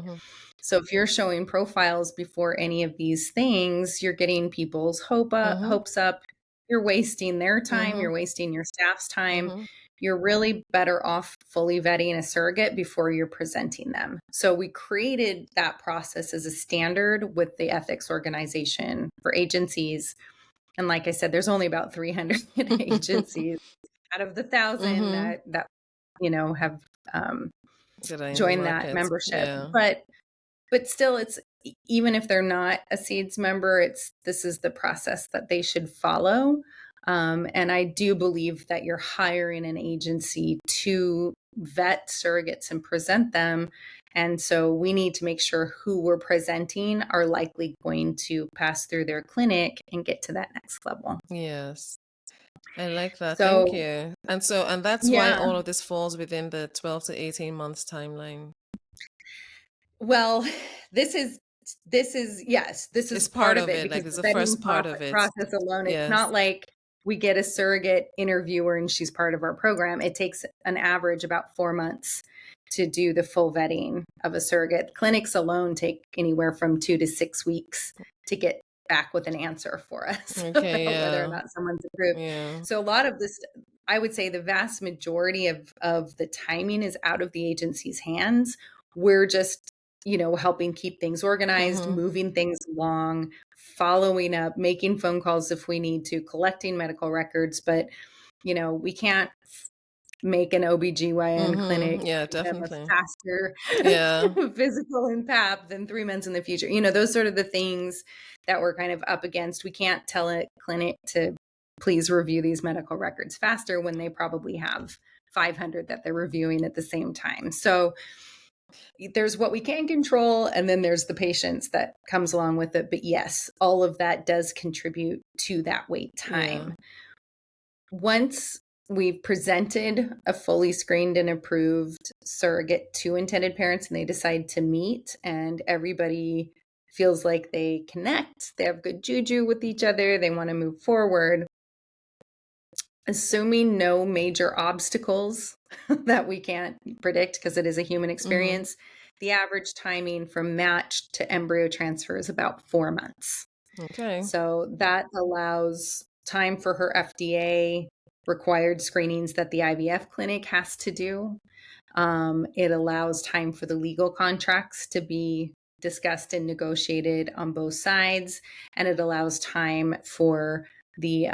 Speaker 2: So if you're showing profiles before any of these things, you're getting people's hopes up. You're wasting their time. You're wasting your staff's time. You're really better off fully vetting a surrogate before you're presenting them. So we created that process as a standard with the ethics organization for agencies. And like I said, there's only about 300 agencies out of the 1,000 that you know have joined that membership. But still, it's even if they're not a SEEDS member, this is the process that they should follow. And I do believe that you're hiring an agency to vet surrogates and present them. And so we need to make sure who we're presenting are likely going to pass through their clinic and get to that next level.
Speaker 1: Yes. I like that.
Speaker 2: So,
Speaker 1: thank you. And that's why all of this falls within the 12 to 18 months timeline.
Speaker 2: Well, this is
Speaker 1: it's part of it. Like, it's the first part of it.
Speaker 2: Process alone. It's not like we get a surrogate interviewer and she's part of our program. It takes an average about 4 months to do the full vetting of a surrogate. Clinics alone take anywhere from 2 to 6 weeks to get back with an answer for us about whether or not someone's approved. So a lot of this, I would say the vast majority of the timing is out of the agency's hands. We're just, helping keep things organized, moving things along, following up, making phone calls if we need to, collecting medical records. But, we can't make an OBGYN clinic
Speaker 1: definitely
Speaker 2: have a faster physical and PAP than 3 months in the future. Those sort of the things that we're kind of up against. We can't tell a clinic to please review these medical records faster when they probably have 500 that they're reviewing at the same time. So there's what we can control, and then there's the patience that comes along with it. But yes, all of that does contribute to that wait time. Once we've presented a fully screened and approved surrogate to intended parents, and they decide to meet, and everybody feels like they connect, they have good juju with each other, they want to move forward. Assuming no major obstacles that we can't predict because it is a human experience, the average timing from match to embryo transfer is about 4 months.
Speaker 1: Okay.
Speaker 2: So that allows time for her FDA required screenings that the IVF clinic has to do. It allows time for the legal contracts to be discussed and negotiated on both sides, and it allows time for the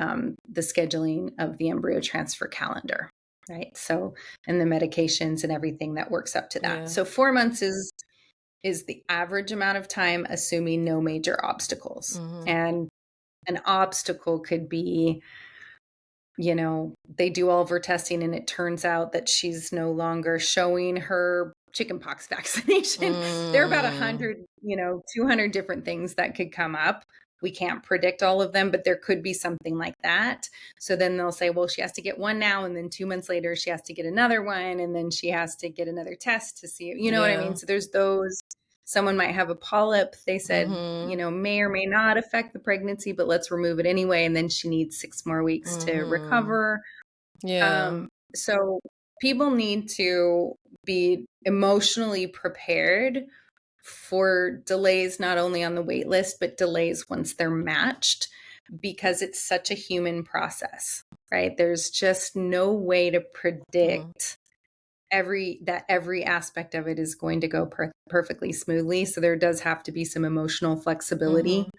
Speaker 2: scheduling of the embryo transfer calendar, right? So, and the medications and everything that works up to that.
Speaker 1: Yeah.
Speaker 2: So 4 months is the average amount of time, assuming no major obstacles. And an obstacle could be, they do all of her testing and it turns out that she's no longer showing her chickenpox vaccination. There are about 100, 200 different things that could come up. We can't predict all of them, but there could be something like that. So then they'll say, well, she has to get one now, and then 2 months later, she has to get another one, and then she has to get another test to see, you know what I mean? So there's those. Someone might have a polyp. They said, may or may not affect the pregnancy, but let's remove it anyway. And then she needs 6 more weeks to recover.
Speaker 1: Yeah.
Speaker 2: So people need to be emotionally prepared for delays, not only on the wait list, but delays once they're matched, because it's such a human process, right? There's just no way to predict every aspect of it is going to go perfectly smoothly. So there does have to be some emotional flexibility.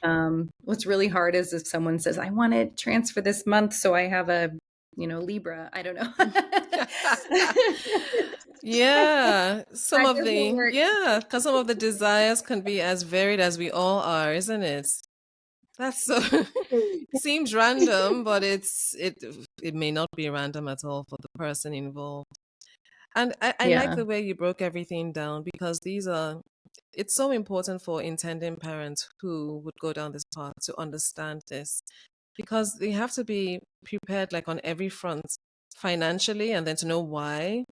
Speaker 2: What's really hard is if someone says, I want to transfer this month so I have a Libra. I don't know.
Speaker 1: Yeah.
Speaker 2: Because some
Speaker 1: of the desires can be as varied as we all are, isn't it? That's so seems random, but it may not be random at all for the person involved. And I like
Speaker 2: Yeah.
Speaker 1: the way you broke everything down, because it's so important for intending parents who would go down this path to understand this, because they have to be prepared like on every front, financially, and then to know why.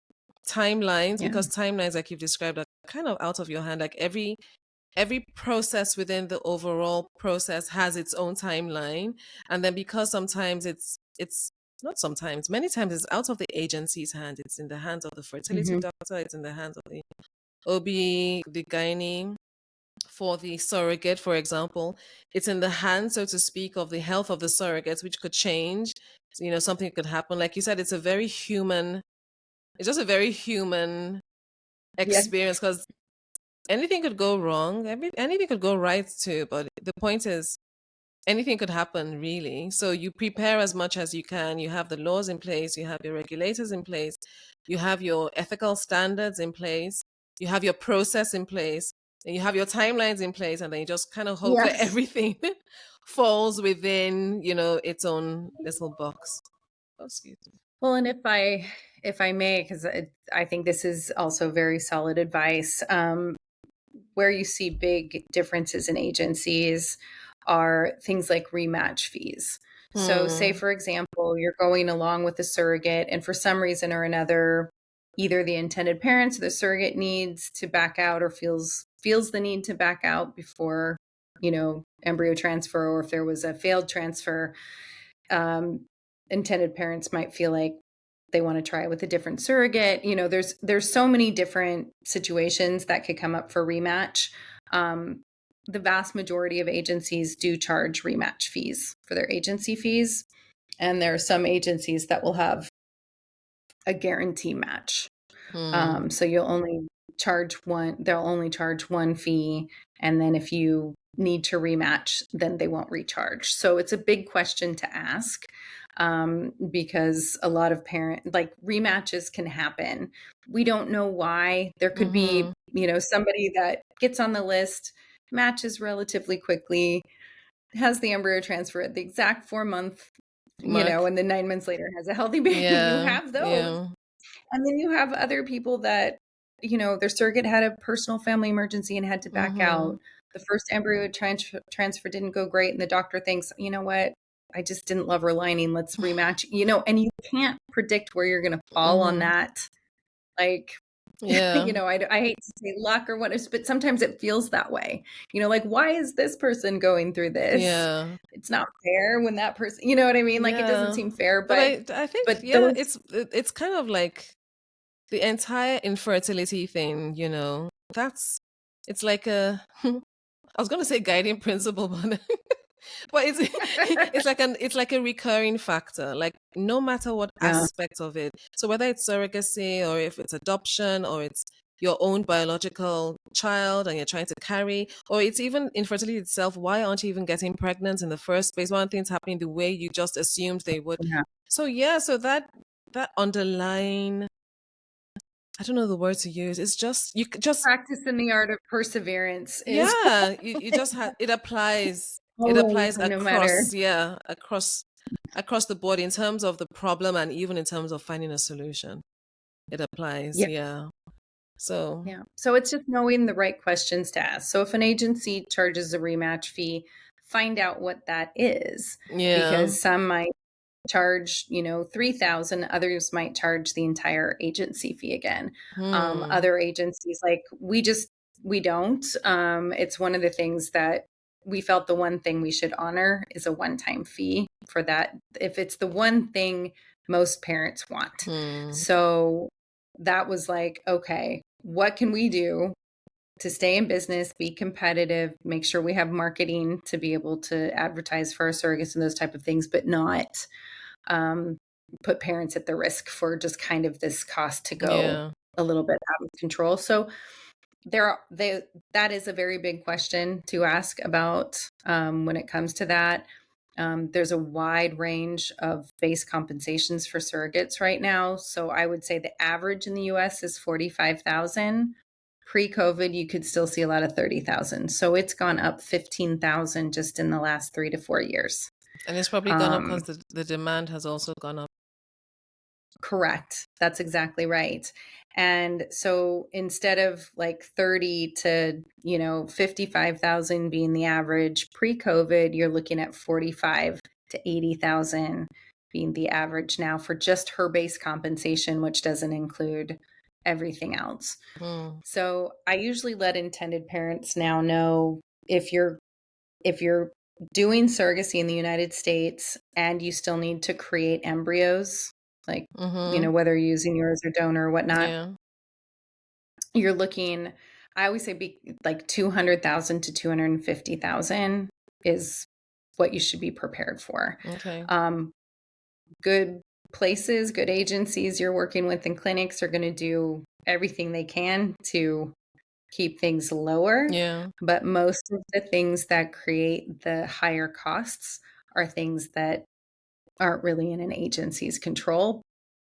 Speaker 1: Timelines,
Speaker 2: Yeah.
Speaker 1: because timelines, like you've described, are kind of out of your hand. Like every process within the overall process has its own timeline. And then because sometimes it's not sometimes, many times it's out of the agency's hand. It's in the hands of the fertility
Speaker 2: Mm-hmm.
Speaker 1: doctor, it's in the hands of the OB, the gynae. For the surrogate, for example, it's in the hands, so to speak, of the health of the surrogates, which could change. Something could happen. Like you said, it's just a very human
Speaker 2: Yeah.
Speaker 1: experience, because anything could go wrong, anything could go right too. But the point is, anything could happen, really. So you prepare as much as you can. You have the laws in place, you have your regulators in place, you have your ethical standards in place, you have your process in place, and you have your timelines in place, and then you just kind of hope that
Speaker 2: Yes.
Speaker 1: everything falls within, its own little box. Oh, excuse me.
Speaker 2: Well, and if I may, because I think this is also very solid advice. Where you see big differences in agencies are things like rematch fees. So, say,
Speaker 1: Hmm.
Speaker 2: for example, you're going along with a surrogate, and for some reason or another, either the intended parents or the surrogate needs to back out, or feels the need to back out before, embryo transfer, or if there was a failed transfer, um, intended parents might feel like they want to try it with a different surrogate. There's so many different situations that could come up for rematch. The vast majority of agencies do charge rematch fees for their agency fees, and there are some agencies that will have a guarantee match.
Speaker 1: Hmm.
Speaker 2: So you'll only charge one, they'll only charge one fee. And then if you need to rematch, then they won't recharge. So it's a big question to ask, because a lot of rematches can happen. We don't know why. There could be,
Speaker 1: Hmm.
Speaker 2: somebody that gets on the list, matches relatively quickly, has the embryo transfer at the exact 4 month,
Speaker 1: Mark.
Speaker 2: and then 9 months later has a healthy baby. You
Speaker 1: Yeah.
Speaker 2: have those.
Speaker 1: Yeah.
Speaker 2: And then you have other people that, their surrogate had a personal family emergency and had to back
Speaker 1: Hmm.
Speaker 2: out. The first embryo transfer didn't go great, and the doctor thinks, you know what? I just didn't love her lining. Let's rematch, and you can't predict where you're going to fall on
Speaker 1: Mm-hmm.
Speaker 2: that. Like,
Speaker 1: Yeah.
Speaker 2: I hate to say luck or what, but sometimes it feels that way. Like, why is this person going through this?
Speaker 1: Yeah.
Speaker 2: It's not fair when that person, you know what I mean? Like, it doesn't
Speaker 1: Yeah.
Speaker 2: seem fair,
Speaker 1: But I think,
Speaker 2: but
Speaker 1: yeah,
Speaker 2: those,
Speaker 1: it's kind of like the entire infertility thing, that's it's like a I was going to say guiding principle, but but it's like a recurring factor. Like no matter what
Speaker 2: yeah,
Speaker 1: aspect of it. So whether it's surrogacy or if it's adoption or it's your own biological child and you're trying to carry, or it's even infertility itself, why aren't you even getting pregnant in the first place? Why aren't things happening the way you just assumed they would?
Speaker 2: yeah.
Speaker 1: So yeah, so that underlying, I don't know the word to use. It's just you just
Speaker 2: Practice in the art of perseverance is
Speaker 1: yeah, you just have it
Speaker 2: always,
Speaker 1: applies
Speaker 2: no matter.
Speaker 1: across, yeah, across the board in terms of the problem and even in terms of finding a solution. It applies,
Speaker 2: Yeah.
Speaker 1: yeah. So
Speaker 2: Yeah. So it's just knowing the right questions to ask. So if an agency charges a rematch fee, find out what that is,
Speaker 1: yeah.
Speaker 2: because some might charge 3,000, others might charge the entire agency fee again.
Speaker 1: Hmm.
Speaker 2: Other agencies, like, we don't. It's one of the things that we felt the one thing we should honor is a one-time fee for that, if it's the one thing most parents want.
Speaker 1: Hmm.
Speaker 2: So that was like, okay, what can we do to stay in business, be competitive, make sure we have marketing to be able to advertise for our surrogates and those type of things, but not um, put parents at the risk for just kind of this cost to go
Speaker 1: Yeah.
Speaker 2: a little bit out of control. So that is a very big question to ask about when it comes to that. There's a wide range of base compensations for surrogates right now. So I would say the average in the US is 45,000. Pre-COVID, you could still see a lot of 30,000. So it's gone up 15,000 just in the last 3 to 4 years.
Speaker 1: And it's probably gone up
Speaker 2: Um,
Speaker 1: because the demand has also gone up.
Speaker 2: Correct. That's exactly right. And so instead of like 30 to, 55,000 being the average pre-COVID, you're looking at 45 to 80,000 being the average now for just her base compensation, which doesn't include everything else.
Speaker 1: Hmm.
Speaker 2: So I usually let intended parents now know, if you're doing surrogacy in the United States and you still need to create embryos, like,
Speaker 1: Mm-hmm.
Speaker 2: whether you're using yours or donor or whatnot,
Speaker 1: Yeah.
Speaker 2: you're looking, I always say, like 200,000 to 250,000 is what you should be prepared for.
Speaker 1: Okay.
Speaker 2: Um, Good places, good agencies you're working with in clinics are going to do everything they can to keep things lower.
Speaker 1: Yeah.
Speaker 2: But most of the things that create the higher costs are things that aren't really in an agency's control.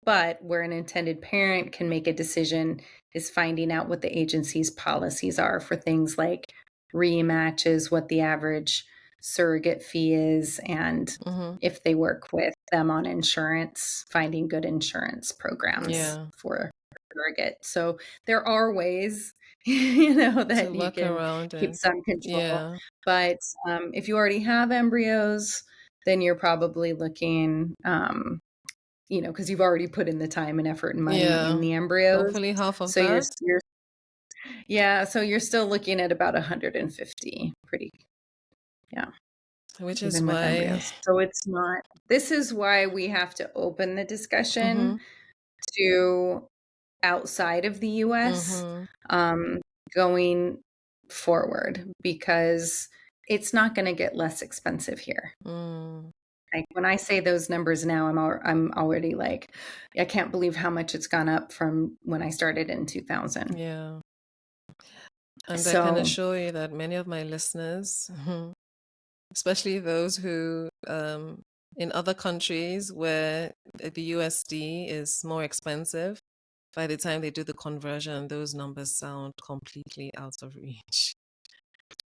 Speaker 2: But where an intended parent can make a decision is finding out what the agency's policies are for things like rematches, what the average surrogate fee is, and
Speaker 1: Mm-hmm.
Speaker 2: if they work with them on insurance, finding good insurance programs
Speaker 1: Yeah.
Speaker 2: for surrogate. So there are ways,
Speaker 1: To
Speaker 2: that you
Speaker 1: work
Speaker 2: can
Speaker 1: around
Speaker 2: keep
Speaker 1: it.
Speaker 2: some control.
Speaker 1: Yeah.
Speaker 2: But if you already have embryos, then you're probably looking, because you've already put in the time and effort and money in
Speaker 1: Yeah.
Speaker 2: the embryos.
Speaker 1: Hopefully half of
Speaker 2: So
Speaker 1: that.
Speaker 2: so you're still looking at about 150, pretty, yeah,
Speaker 1: Which is
Speaker 2: even with
Speaker 1: why.
Speaker 2: embryos. So it's not, this is why we have to open the discussion
Speaker 1: Mm-hmm.
Speaker 2: to outside of the US,
Speaker 1: Mm-hmm.
Speaker 2: um, going forward, because it's not going to get less expensive here.
Speaker 1: Mm.
Speaker 2: Like, when I say those numbers now, I'm already like, I can't believe how much it's gone up from when I started in 2000.
Speaker 1: Yeah. And I can
Speaker 2: So,
Speaker 1: assure you that many of my listeners, especially those who in other countries where the USD is more expensive, by the time they do the conversion, those numbers sound completely out of reach.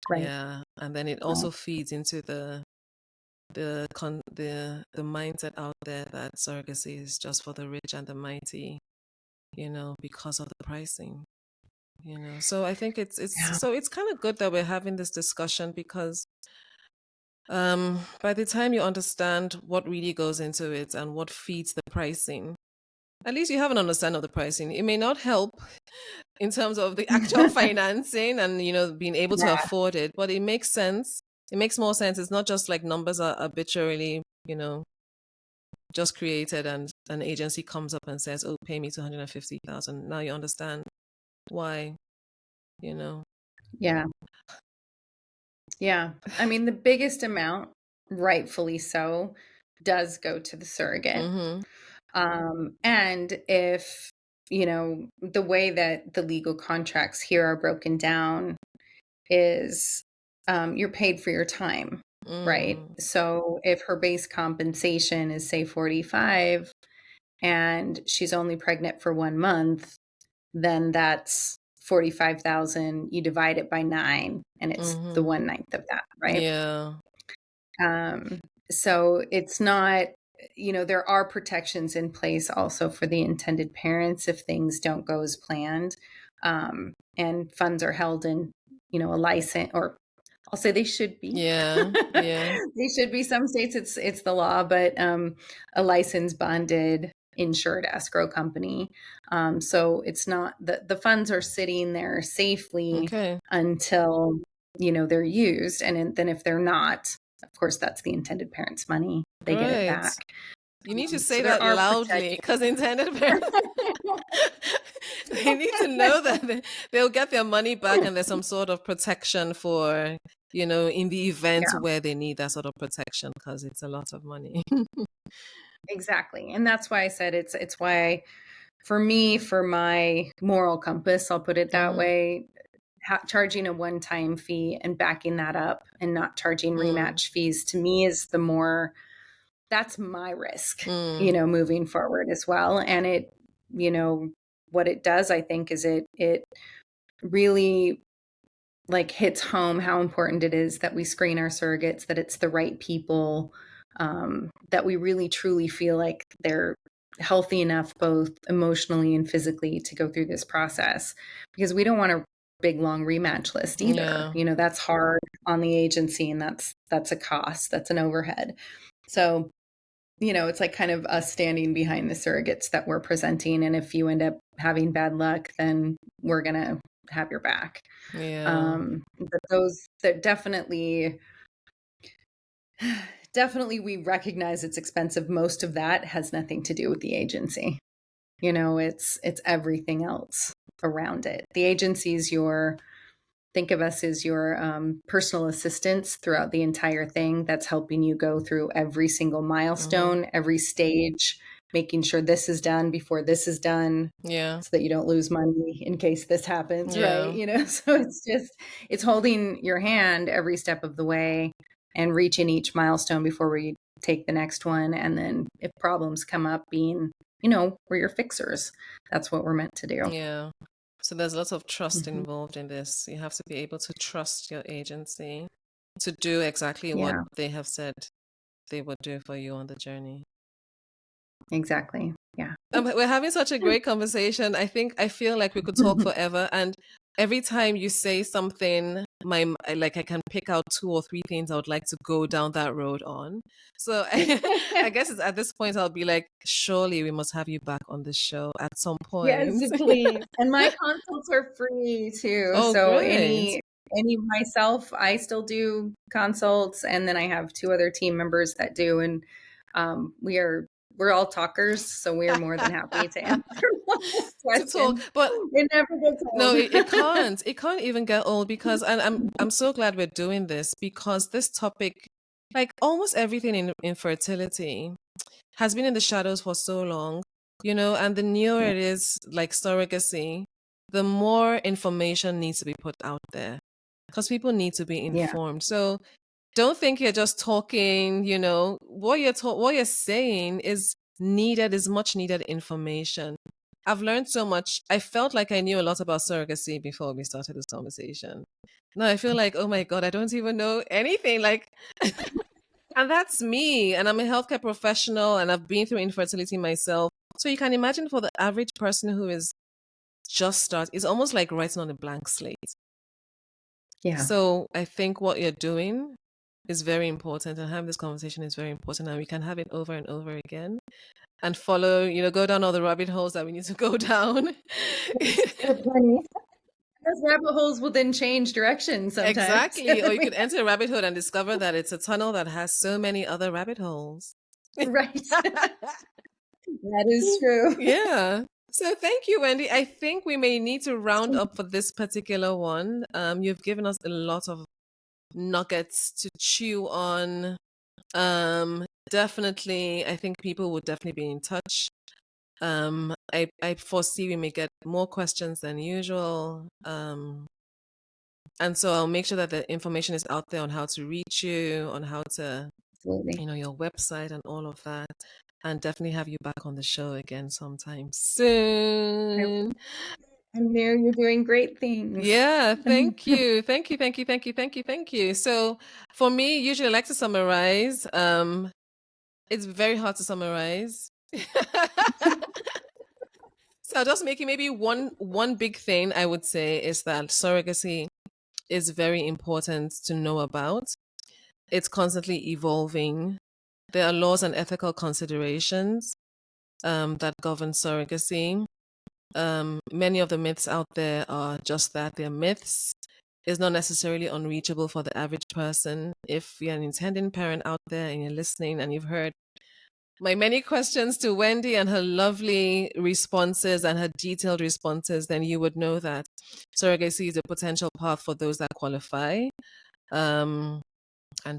Speaker 2: right.
Speaker 1: Yeah. And then it
Speaker 2: Right.
Speaker 1: also feeds into the mindset out there that surrogacy is just for the rich and the mighty, because of the pricing. So I think it's
Speaker 2: Yeah.
Speaker 1: so it's kind of good that we're having this discussion because By the time you understand what really goes into it and what feeds the pricing, at least you have an understanding of the pricing. It may not help in terms of the actual financing and being able to
Speaker 2: Yeah.
Speaker 1: afford it, but it makes sense. It makes more sense. It's not just like numbers are arbitrarily, just created and an agency comes up and says, "Oh, pay me 250,000." Now you understand why, you know.
Speaker 2: Yeah. Yeah. I mean, the biggest amount, rightfully so, does go to the surrogate.
Speaker 1: Mhm.
Speaker 2: And if, the way that the legal contracts here are broken down is you're paid for your time, right?
Speaker 1: Mm.
Speaker 2: So if her base compensation is, say, 45 and she's only pregnant for 1 month, then that's 45,000. You divide it by 9 and it's the
Speaker 1: Mhm.
Speaker 2: 1/9 of that, right?
Speaker 1: Yeah.
Speaker 2: Um, so it's not, there are protections in place also for the intended parents if things don't go as planned. And funds are held in, a license, or I'll say they should be.
Speaker 1: Yeah. Yeah.
Speaker 2: They should be. Some states it's the law, but a licensed, bonded, insured escrow company. So it's not, the funds are sitting there safely
Speaker 1: Okay.
Speaker 2: until they're used, and then if they're not, of course, that's the intended parents' money. They get it
Speaker 1: Great.
Speaker 2: back.
Speaker 1: You need to
Speaker 2: So
Speaker 1: say
Speaker 2: there
Speaker 1: that
Speaker 2: are
Speaker 1: loudly
Speaker 2: protections.
Speaker 1: because intended parents, they need to know that they'll get their money back and there's some sort of protection for, in the event
Speaker 2: Yeah,
Speaker 1: where they need that sort of protection because it's a lot of money.
Speaker 2: exactly. And that's why I said it's why, for me, for my moral compass, I'll put it that
Speaker 1: Mm-hmm.
Speaker 2: way, charging a one-time fee and backing that up and not charging
Speaker 1: Mm.
Speaker 2: rematch fees, to me, is the more, that's my risk,
Speaker 1: Mm.
Speaker 2: moving forward as well. And you know, what it does, I think, is it really, like, hits home how important it is that we screen our surrogates, that it's the right people, that we really truly feel like they're healthy enough both emotionally and physically to go through this process, because we don't want a big long rematch list either.
Speaker 1: Yeah.
Speaker 2: That's hard on the agency, and that's a cost, that's an overhead. So it's like kind of us standing behind the surrogates that we're presenting, and if you end up having bad luck, then we're gonna have your back.
Speaker 1: Yeah.
Speaker 2: But those that definitely we recognize it's expensive. Most of that has nothing to do with the agency. It's everything else around it. The agency is think of us as your personal assistants throughout the entire thing, that's helping you go through every single
Speaker 1: Mm-hmm.
Speaker 2: milestone, every stage, making sure this is done before this is done,
Speaker 1: Yeah.
Speaker 2: so that you don't lose money in case this happens, right?
Speaker 1: Yeah.
Speaker 2: So it's holding your hand every step of the way and reaching each milestone before we take the next one. And then if problems come up, being, we're your fixers. That's what we're meant to do.
Speaker 1: Yeah. So there's lots of trust
Speaker 2: Mhm.
Speaker 1: involved in this. You have to be able to trust your agency to do exactly what
Speaker 2: Yeah,
Speaker 1: they have said they would do for you on the journey.
Speaker 2: exactly. Yeah.
Speaker 1: We're having such a great conversation. I feel like we could talk forever. And every time you say something, like I can pick out 2 or 3 things I would like to go down that road on. So I guess it's at this point I'll be like, surely we must have you back on the show at some
Speaker 2: Yes,
Speaker 1: point.
Speaker 2: please. And my consults are free too.
Speaker 1: Oh,
Speaker 2: So
Speaker 1: great.
Speaker 2: any myself, I still do consults, and then I have two other team members that do, and we're all talkers, so we are more than happy to answer those
Speaker 1: To talk,
Speaker 2: questions.
Speaker 1: but
Speaker 2: It never gets
Speaker 1: no,
Speaker 2: old.
Speaker 1: it can't even get old because, and I'm so glad we're doing this because this topic, like almost everything in infertility, has been in the shadows for so long, and the newer
Speaker 2: Yeah,
Speaker 1: it is, like surrogacy, the more information needs to be put out there because people need to be
Speaker 2: yeah,
Speaker 1: informed. So don't think you're just talking, what you're saying is much needed information. I've learned so much. I felt like I knew a lot about surrogacy before we started this conversation. Now I feel like, oh my God, I don't even know anything. Like, and that's me. And I'm a healthcare professional and I've been through infertility myself. So you can imagine for the average person who is just start, it's almost like writing on a blank slate.
Speaker 2: yeah.
Speaker 1: So I think what you're doing is very important, and having this conversation is very important, and we can have it over and over again and follow, go down all the rabbit holes that we need to go down.
Speaker 2: There are plenty. Those rabbit holes will then change direction sometimes.
Speaker 1: Exactly. Or you could enter a rabbit hole and discover that it's a tunnel that has so many other rabbit holes.
Speaker 2: Right. That is true.
Speaker 1: Yeah. So thank you, Wendie. I think we may need to round up for this particular one. You've given us a lot of nuggets to chew on. Definitely, I think people will definitely be in touch. I foresee we may get more questions than usual. And so I'll make sure that the information is out there on how to reach you, on how to,
Speaker 2: Absolutely.
Speaker 1: your website and all of that. And definitely have you back on the show again sometime soon.
Speaker 2: I'm there. You're doing great things.
Speaker 1: Yeah, thank you. Thank you, thank you, thank you, thank you, thank you. So for me, usually I like to summarize. It's very hard to summarize. So I'll just make it maybe one big thing I would say is that surrogacy is very important to know about. It's constantly evolving. There are laws and ethical considerations that govern surrogacy. Many of the myths out there are just that, they're myths. It's not necessarily unreachable for the average person. If you're an intending parent out there and you're listening and you've heard my many questions to Wendie and her lovely responses and her detailed responses, then you would know that surrogacy is a potential path for those that qualify. And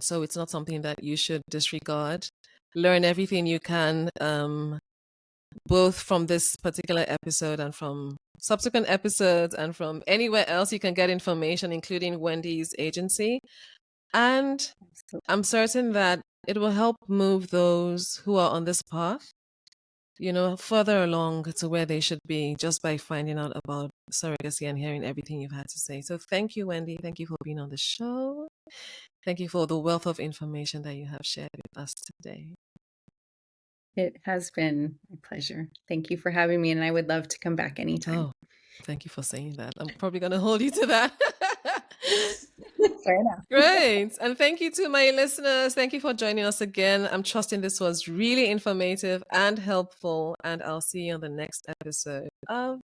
Speaker 1: so it's not something that you should disregard. Learn everything you can, both from this particular episode and from subsequent episodes and from anywhere else you can get information, including Wendie's agency. And I'm certain that it will help move those who are on this path, further along to where they should be, just by finding out about surrogacy and hearing everything you've had to say. So thank you, Wendie. Thank you for being on the show. Thank you for the wealth of information that you have shared with us today.
Speaker 2: It has been my pleasure. Thank you for having me, and I would love to come back anytime.
Speaker 1: Oh, thank you for saying that. I'm probably going to hold you to that.
Speaker 2: Fair enough.
Speaker 1: Great. And thank you to my listeners. Thank you for joining us again. I'm trusting this was really informative and helpful. And I'll see you on the next episode of,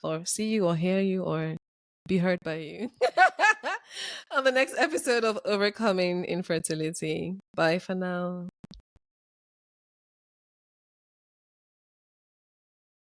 Speaker 1: or see you or hear you or be heard by you on the next episode of Overcoming Infertility. Bye for now.